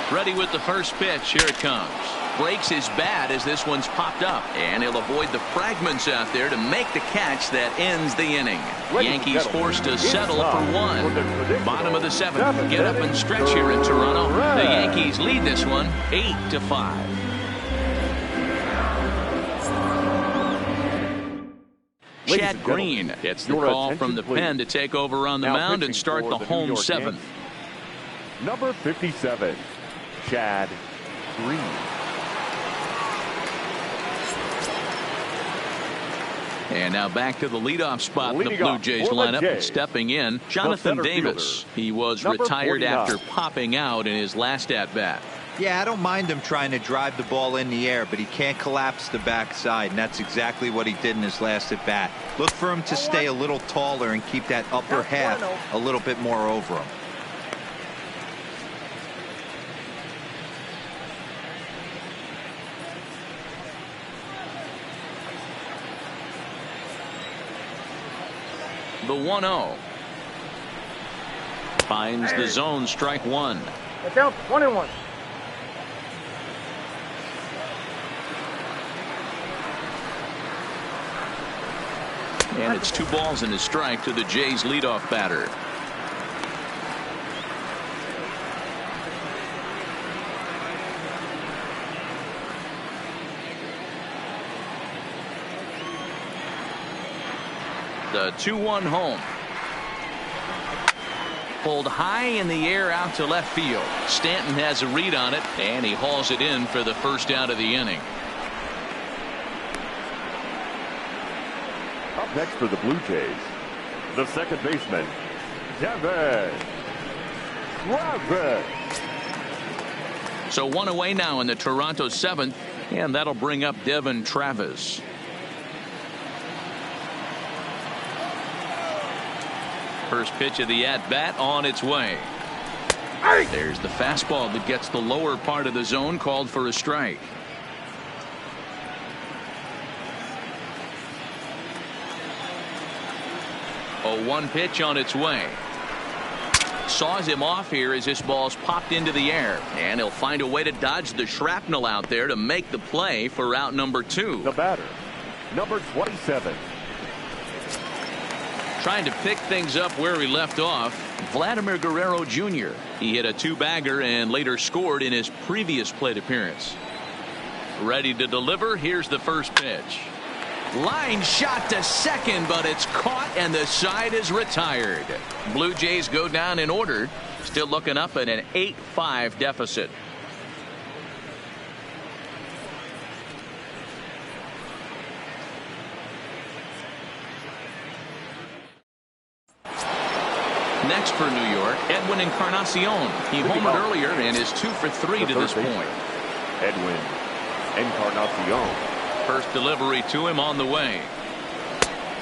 Speaker 1: Ready with the first pitch. Here it comes. Breaks his bat as this one's popped up, and he'll avoid the fragments out there to make the catch that ends the inning. Yankees forced to settle for 1. Bottom of the 7th. Get up and stretch here in Toronto. The Yankees lead this one 8-5. Chad Green gets the call from the pen to take over on the mound and start the home 7th.
Speaker 6: Number 57, Chad Green.
Speaker 1: And now back to the leadoff spot in the
Speaker 6: Leading
Speaker 1: Blue
Speaker 6: off
Speaker 1: Jays
Speaker 6: for the
Speaker 1: lineup.
Speaker 6: Jays,
Speaker 1: Stepping in, Jonathan
Speaker 6: center
Speaker 1: Davis.
Speaker 6: fielder,
Speaker 1: He was
Speaker 6: number
Speaker 1: retired
Speaker 6: 49.
Speaker 1: after popping out in his last at-bat.
Speaker 4: Yeah, I don't mind him trying to drive the ball in the air, but he can't collapse the backside, and that's exactly what he did in his last at bat. Look for him to stay a little taller and keep that upper half a little bit more over him.
Speaker 1: The 1-0. Finds the zone, strike one.
Speaker 7: Down 21.
Speaker 1: And it's 2 balls and a strike to the Jays leadoff batter. The 2-1 home. Pulled high in the air out to left field. Stanton has a read on it, and he hauls it in for the first out of the inning.
Speaker 6: Up next for the Blue Jays, the second baseman, Devin Travis.
Speaker 1: So 1 away now in the Toronto 7th, and that'll bring up Devin Travis. First pitch of the at-bat on its way. There's the fastball that gets the lower part of the zone, called for a strike. A 1 pitch on its way. Saws him off here as this ball's popped into the air, and he'll find a way to dodge the shrapnel out there to make the play for out number 2.
Speaker 6: The batter, number 27.
Speaker 1: Trying to pick things up where he left off, Vladimir Guerrero Jr. He hit a 2-bagger and later scored in his previous plate appearance. Ready to deliver. Here's the first pitch. Line shot to second, but it's caught and the side is retired. Blue Jays go down in order, still looking up at an 8-5 deficit. Next for New York, Edwin Encarnacion. He homered earlier and is 2 for 3 to this point.
Speaker 6: Edwin Encarnacion.
Speaker 1: First delivery to him on the way.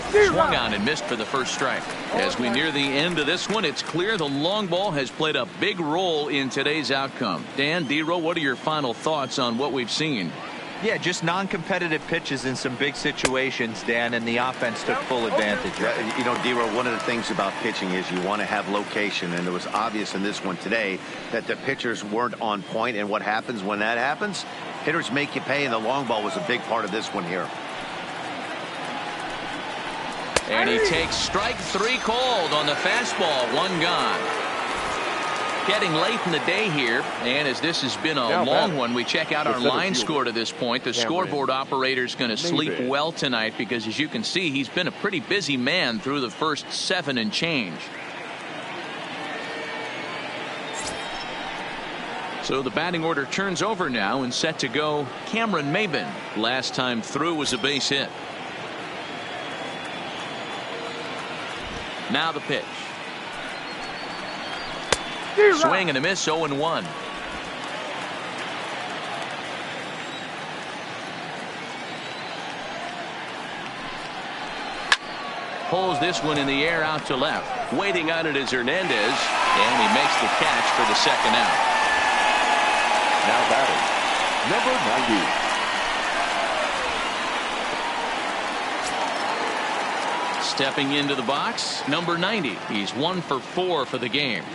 Speaker 1: Swung on and missed for the first strike. As we near the end of this one, it's clear the long ball has played a big role in today's outcome. Dan, D-Row, what are your final thoughts on what we've seen?
Speaker 4: Yeah, just non-competitive pitches in some big situations, Dan, and the offense took full advantage.
Speaker 8: You know, D-Row, one of the things about pitching is you want to have location, and it was obvious in this one today that the pitchers weren't on point, and what happens when that happens? Hitters make you pay, and the long ball was a big part of this one here.
Speaker 1: And he takes strike 3 called on the fastball. 1 gone. Getting late in the day here, and as this has been a long one, we check out our line score to this point. The scoreboard operator's going to sleep well tonight because, as you can see, he's been a pretty busy man through the first 7 and change. So the batting order turns over now and set to go Cameron Maybin. Last time through was a base hit. Now the pitch. Swing and a miss, 0-1. Pulls this one in the air out to left. Waiting on it is Hernandez, and he makes the catch for the second out.
Speaker 6: Now batting, number 90.
Speaker 1: Stepping into the box, number 90. He's 1 for 4 for the game.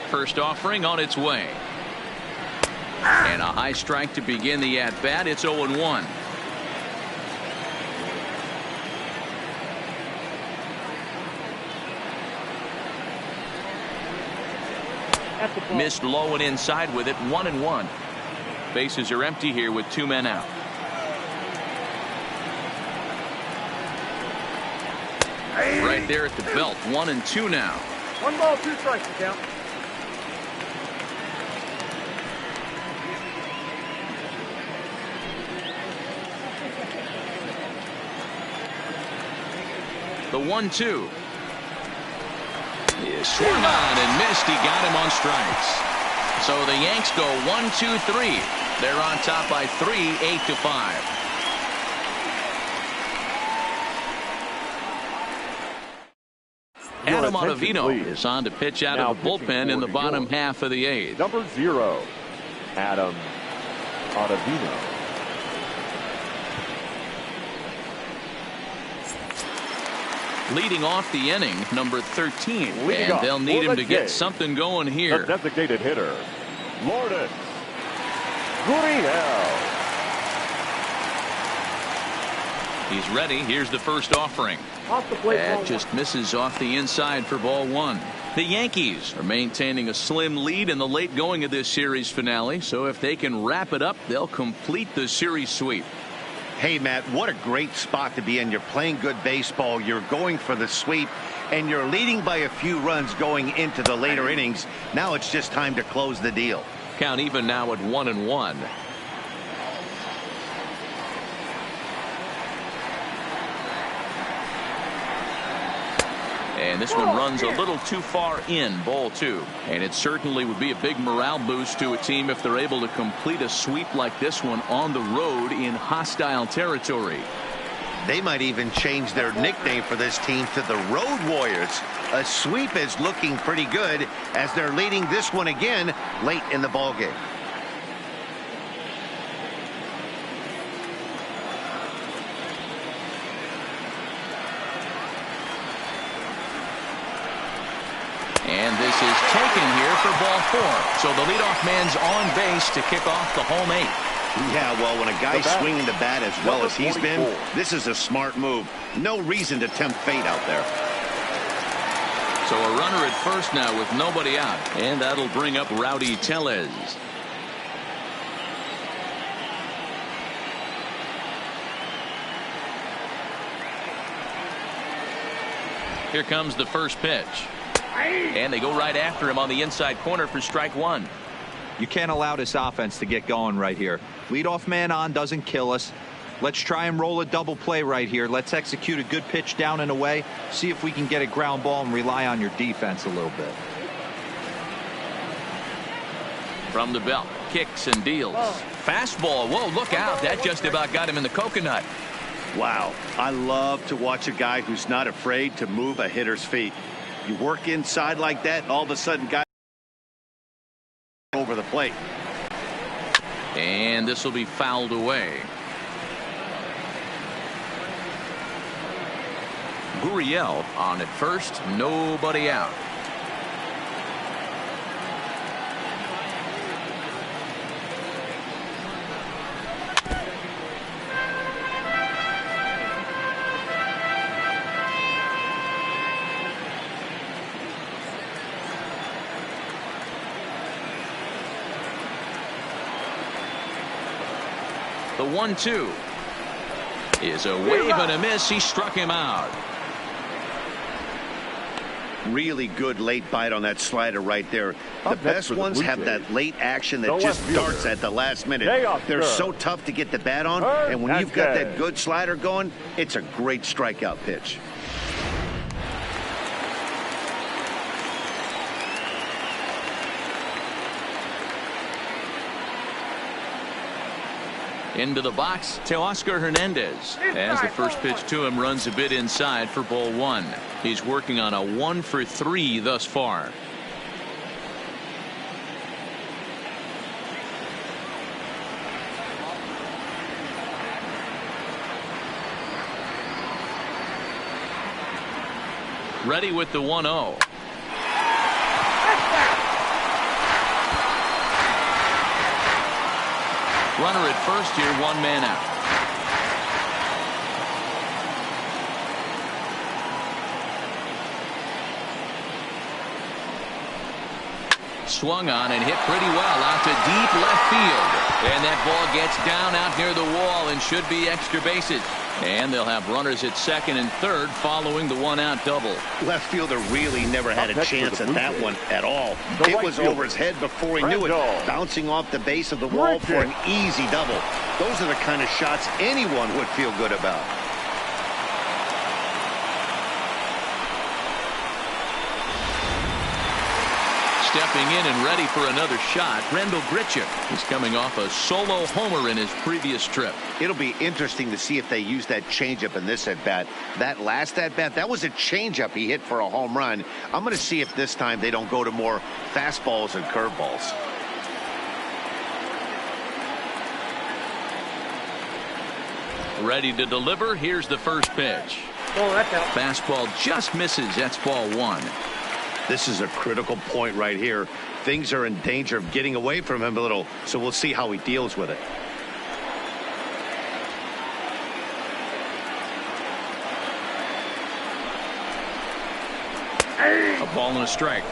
Speaker 1: First offering on its way. And a high strike to begin the at-bat. It's 0-1. Missed low and inside with it. 1-1. Bases are empty here with 2 men out. Right there at the belt. 1-2 now.
Speaker 6: 1 ball, 2 strikes, count.
Speaker 1: The 1-2. He swung on and missed. He got him on strikes. So the Yanks go 1-2-3. They're on top by 3, 8-5. Adam Ottavino is on to pitch out of the bullpen in the bottom half of the 8th.
Speaker 6: Number 0, Adam Ottavino.
Speaker 1: Leading off the inning, number 13.
Speaker 6: Leading
Speaker 1: and they'll need him to get something going here.
Speaker 6: The designated hitter, Lourdes Gurriel.
Speaker 1: He's ready. Here's the first offering.
Speaker 6: Off the plate.
Speaker 1: That just misses off the inside for ball 1. The Yankees are maintaining a slim lead in the late going of this series finale. So if they can wrap it up, they'll complete the series sweep.
Speaker 8: Hey, Matt, what a great spot to be in. You're playing good baseball. You're going for the sweep, and you're leading by a few runs going into the later innings. Now it's just time to close the deal.
Speaker 1: Count even now at 1-1. And this one runs a little too far in, ball 2. And it certainly would be a big morale boost to a team if they're able to complete a sweep like this one on the road in hostile territory.
Speaker 8: They might even change their nickname for this team to the Road Warriors. A sweep is looking pretty good as they're leading this one again late in the ballgame.
Speaker 1: And this is taken here for ball 4. So the leadoff man's on base to kick off the home 8.
Speaker 8: Yeah, well, when a guy's swinging the bat as well as he's been, this is a smart move. No reason to tempt fate out there.
Speaker 1: So a runner at first now with nobody out. And that'll bring up Rowdy Tellez. Here comes the first pitch. And they go right after him on the inside corner for strike 1.
Speaker 4: You can't allow this offense to get going right here. Leadoff man on doesn't kill us. Let's try and roll a double play right here. Let's execute a good pitch down and away. See if we can get a ground ball and rely on your defense a little bit.
Speaker 1: From the belt, kicks and deals. Fastball. Whoa, look out. That just about got him in the coconut.
Speaker 2: Wow. I love to watch a guy who's not afraid to move a hitter's feet. You work inside like that, and all of a sudden, guys over the plate.
Speaker 1: And this will be fouled away. Gurriel on at first, nobody out. The 1-2 is a wave and a miss. He struck him out.
Speaker 2: Really good late bite on that slider right there. The best ones have that late action that just starts at the last minute. They're so tough to get the bat on, and when you've got that good slider going, it's a great strikeout pitch.
Speaker 1: Into the box, Teoscar Hernandez. As the first pitch to him runs a bit inside for ball 1. He's working on a 1-for-3 thus far. Ready with the 1-0. Runner at first here, 1 man out. Swung on and hit pretty well out to deep left field. And that ball gets down out near the wall and should be extra bases. And they'll have runners at second and third following the one-out double.
Speaker 2: Left fielder really never had a chance at that one at all. It was over his head before he knew it, bouncing off the base of the wall for an easy double. Those are the kind of shots anyone would feel good about.
Speaker 1: Stepping in and ready for another shot, Rendell Grichuk. He's coming off a solo homer in his previous trip.
Speaker 2: It'll be interesting to see if they use that changeup in this at-bat. That last at-bat, that was a changeup he hit for a home run. I'm going to see if this time they don't go to more fastballs and curveballs.
Speaker 1: Ready to deliver. Here's the first pitch. Fastball just misses. That's ball one.
Speaker 2: This is a critical point right here. Things are in danger of getting away from him a little, so we'll see how he deals with it.
Speaker 1: A ball and a strike.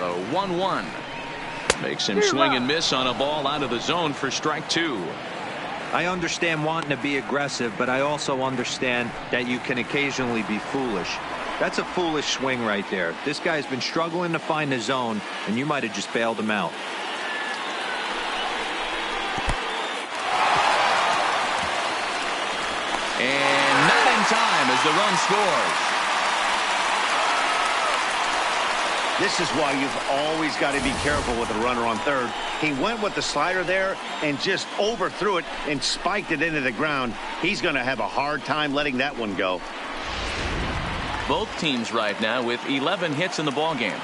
Speaker 1: The 1-1. Makes him swing and miss on a ball out of the zone for strike two.
Speaker 4: I understand wanting to be aggressive, but I also understand that you can occasionally be foolish. That's a foolish swing right there. This guy's been struggling to find the zone, and you might have just bailed him out.
Speaker 1: And not in time as the run scores.
Speaker 2: This is why you've always got to be careful with the runner on third. He went with the slider there and just overthrew it and spiked it into the ground. He's going to have a hard time letting that one go.
Speaker 1: Both teams right now with 11 hits in the ballgame.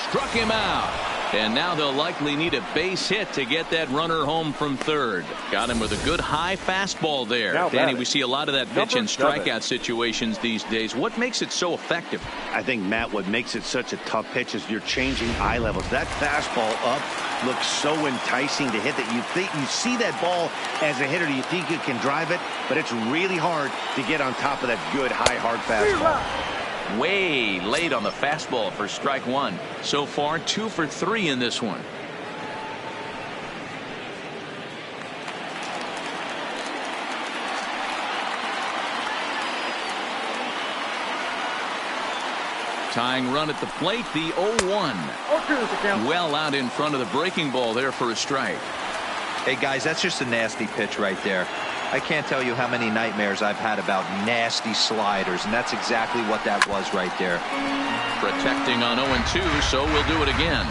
Speaker 1: Struck him out. And now they'll likely need a base hit to get that runner home from third. Got him with a good high fastball there. Danny, we see a lot of that pitch in strikeout situations these days. What makes it so effective?
Speaker 2: I think, Matt, what makes it such a tough pitch is you're changing eye levels. That fastball up looks so enticing to hit that you think you see that ball as a hitter. You think you can drive it, but it's really hard to get on top of that good high hard fastball.
Speaker 1: Way late on the fastball for strike one. So far 2 for 3 in this one. Tying run at the plate, the 0-1. Well out in front of the breaking ball there for a strike.
Speaker 4: Hey guys, that's just a nasty pitch right there. I can't tell you how many nightmares I've had about nasty sliders, and that's exactly what that was right there.
Speaker 1: Protecting on 0-2, so we'll do it again.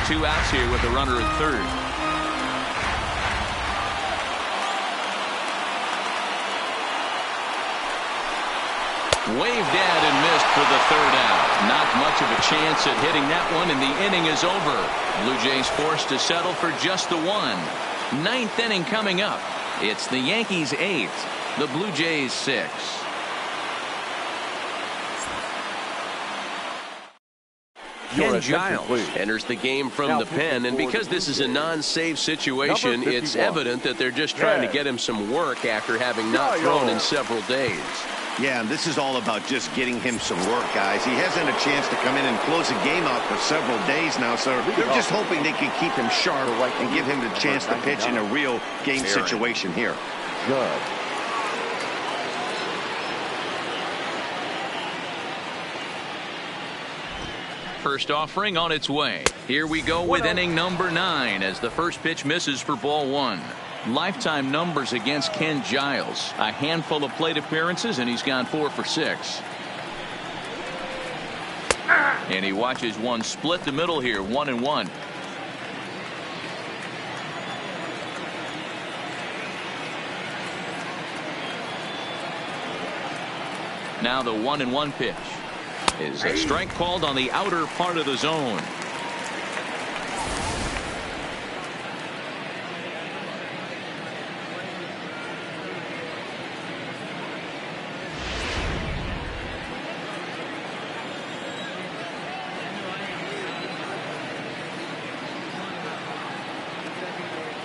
Speaker 1: 2 outs here with the runner at third. Waved at and missed for the third out. Not much of a chance at hitting that one, and the inning is over. Blue Jays forced to settle for just the one. 9th inning coming up. It's the Yankees 8, the Blue Jays 6. Ken Giles enters the game from the pen, and because this is a non-save situation, it's evident that they're just trying to get him some work after having not thrown in several days.
Speaker 2: Yeah, and this is all about just getting him some work, guys. He hasn't a chance to come in and close a game out for several days now, so they're just hoping they can keep him sharp and give him the chance to pitch in a real game situation here.
Speaker 6: Good.
Speaker 1: First offering on its way. Here we go with inning number 9 as the first pitch misses for ball 1. Lifetime numbers against Ken Giles. A handful of plate appearances, and he's gone 4 for 6. And he watches one split the middle here, 1-1. Now the 1-1 pitch is a strike called on the outer part of the zone.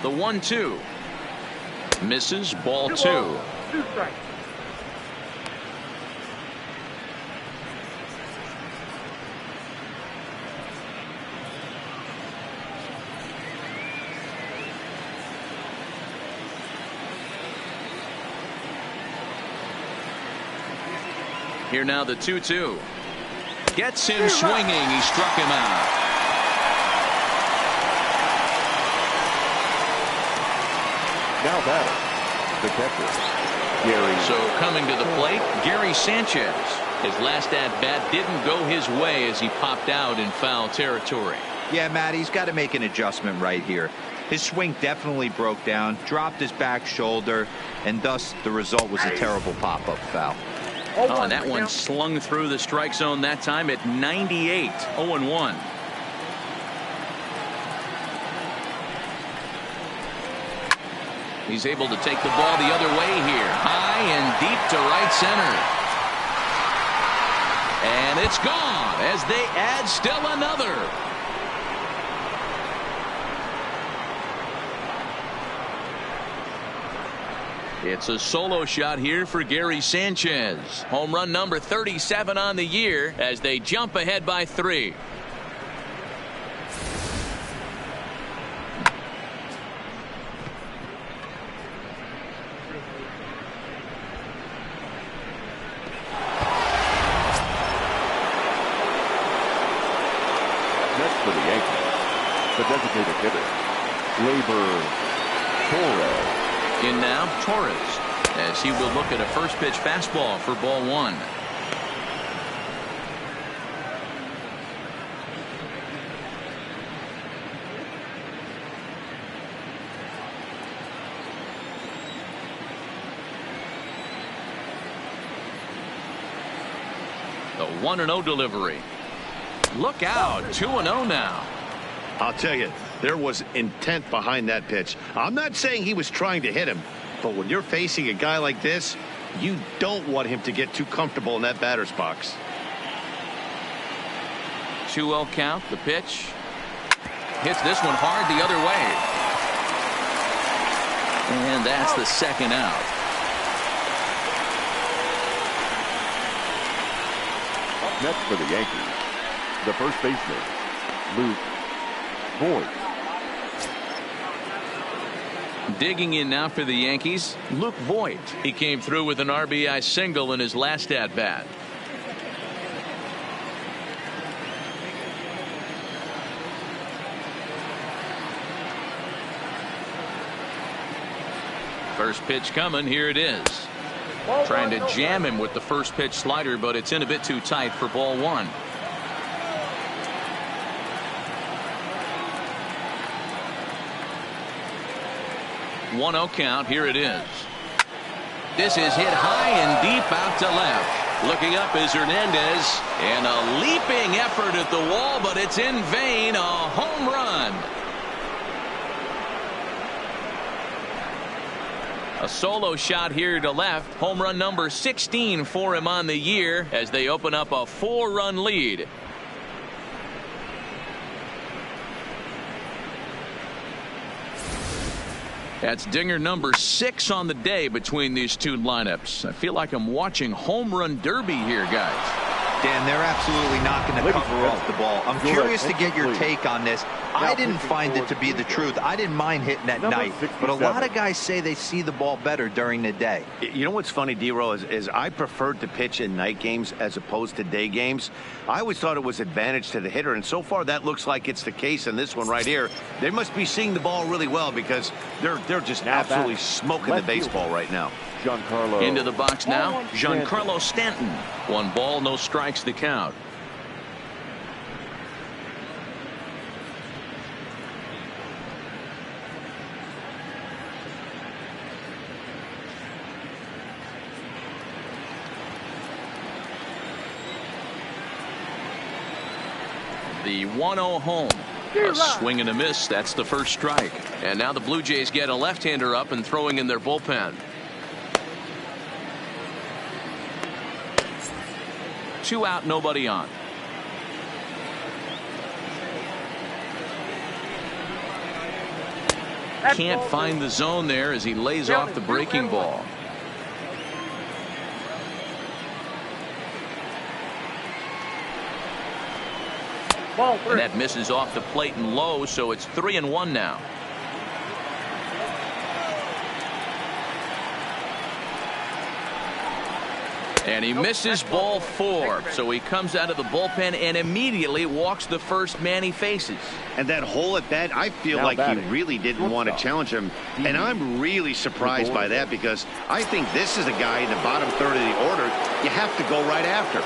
Speaker 1: The 1-2. Misses. Ball 2.
Speaker 6: 2 strikes.
Speaker 1: Here now the 2-2. Gets him swinging. He struck him out.
Speaker 6: Now batting, the catcher, Gary.
Speaker 1: So coming to the plate, Gary Sanchez. His last at-bat didn't go his way as he popped out in foul territory.
Speaker 4: Yeah, Matt, he's got to make an adjustment right here. His swing definitely broke down, dropped his back shoulder, and thus the result was a terrible pop-up foul.
Speaker 1: Oh, and that one slung through the strike zone that time at 98. 0-1. He's able to take the ball the other way here. High and deep to right center. And it's gone as they add still another. It's a solo shot here for Gary Sanchez. Home run number 37 on the year as they jump ahead by 3.
Speaker 6: Next for the Yankees, the designated hitter, Labor Torres.
Speaker 1: In now, Torres, as he will look at a first pitch fastball for ball 1. The 1-0 delivery. Look out, 2-0 now.
Speaker 2: I'll tell you, there was intent behind that pitch. I'm not saying he was trying to hit him, but when you're facing a guy like this, you don't want him to get too comfortable in that batter's box.
Speaker 1: 2-0 count. The pitch hits this one hard the other way, and that's the second out.
Speaker 6: Up next for the Yankees, the first baseman, Luke Voigt.
Speaker 1: Digging in now for the Yankees, Luke Voigt. He came through with an RBI single in his last at-bat. First pitch coming. Here it is. Trying to jam him with the first pitch slider, but it's in a bit too tight for ball 1. One-0 count. Here it is. This is hit high and deep out to left. Looking up is Hernandez, and a leaping effort at the wall, but it's in vain. A home run. A solo shot here to left. Home run number 16 for him on the year as they open up a 4-run lead. That's dinger number 6 on the day between these two lineups. I feel like I'm watching home run derby here, guys.
Speaker 4: Dan, they're absolutely not going to cover off the ball. I'm curious to get your take on this. I didn't find it to be the truth. I didn't mind hitting at night, but a lot of guys say they see the ball better during the day.
Speaker 8: You know what's funny, D-Row, is I preferred to pitch in night games as opposed to day games. I always thought it was advantage to the hitter, and so far that looks like it's the case in this one right here. They must be seeing the ball really well because they're just absolutely smoking the baseball right now.
Speaker 6: Giancarlo.
Speaker 1: Into the box now, Giancarlo Stanton. 1 ball, no strikes the count. The 1-0 home. A swing and a miss. That's the first strike. And now the Blue Jays get a left-hander up and throwing in their bullpen. 2 out, nobody on. Can't find the zone there as he lays off the breaking ball. And that misses off the plate and low, so it's 3-1 now. And he misses ball 4, so he comes out of the bullpen and immediately walks the first man he faces.
Speaker 2: And that hole at bat, I feel like he really didn't want to challenge him. And I'm really surprised by that, because I think this is a guy in the bottom third of the order you have to go right after.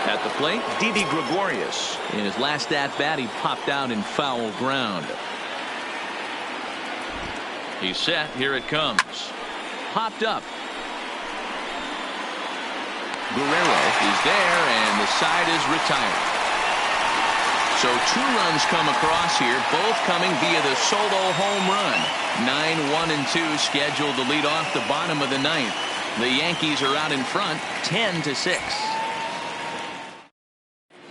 Speaker 1: At the plate, Didi Gregorius. In his last at-bat, he popped out in foul ground. He's set. Here it comes. Popped up. Guerrero is there, and the side is retired. So 2 runs come across here, both coming via the solo home run. 9-1-2 scheduled to lead off the bottom of the 9th. The Yankees are out in front, 10-6.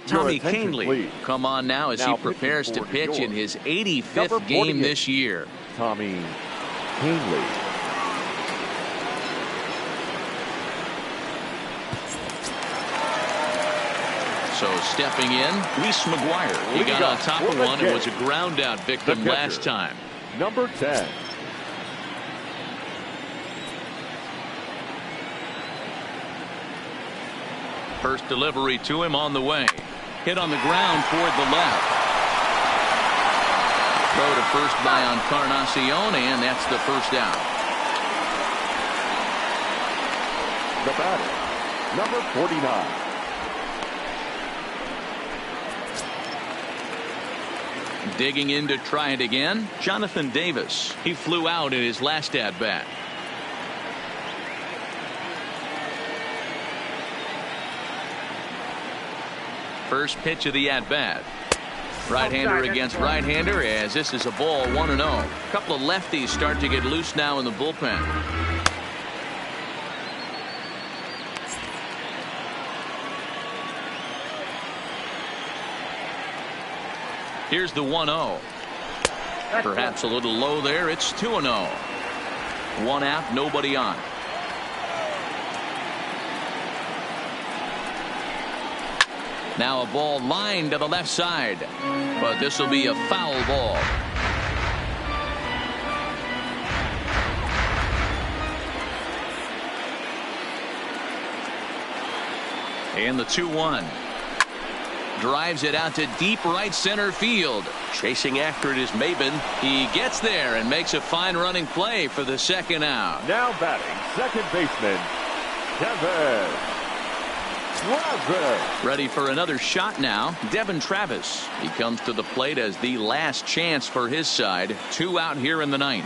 Speaker 1: Tommy Kahnle come on now as he prepares to pitch in his 85th game this year.
Speaker 6: Tommy Kahnle.
Speaker 1: So stepping in, Reese McGuire. He got on top of one and was a ground out victim last time.
Speaker 6: Number 10.
Speaker 1: First delivery to him on the way. Hit on the ground toward the left. Throw to first by Encarnacion, and that's the first out.
Speaker 6: The batter, number 49.
Speaker 1: Digging in to try it again, Jonathan Davis. He flew out in his last at-bat. First pitch of the at-bat. Right-hander against right-hander, as this is a ball 1-0. A couple of lefties start to get loose now in the bullpen. Here's the 1-0. Perhaps a little low there. It's 2-0. 1 out, nobody on. Now a ball lined to the left side, but this will be a foul ball. And the 2-1. Drives it out to deep right center field. Chasing after it is Maben. He gets there and makes a fine running play for the second out.
Speaker 6: Now batting, second baseman, Kevin.
Speaker 1: Ready for another shot now. Devin Travis. He comes to the plate as the last chance for his side. 2 out here in the 9th.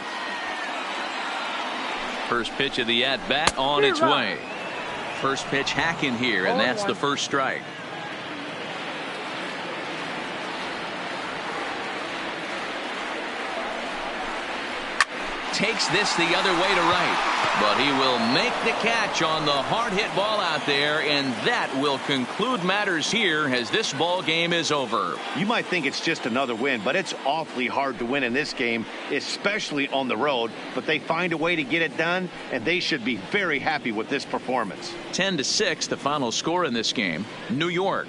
Speaker 1: First pitch of the at-bat on its way. First pitch hacking here, and that's the first strike. Takes this the other way to right, but he will make the catch on the hard hit ball out there, and that will conclude matters here as this ball game is over.
Speaker 2: You might think it's just another win, but it's awfully hard to win in this game, especially on the road. But they find a way to get it done, and they should be very happy with this performance.
Speaker 1: 10-6 the final score in this game. New York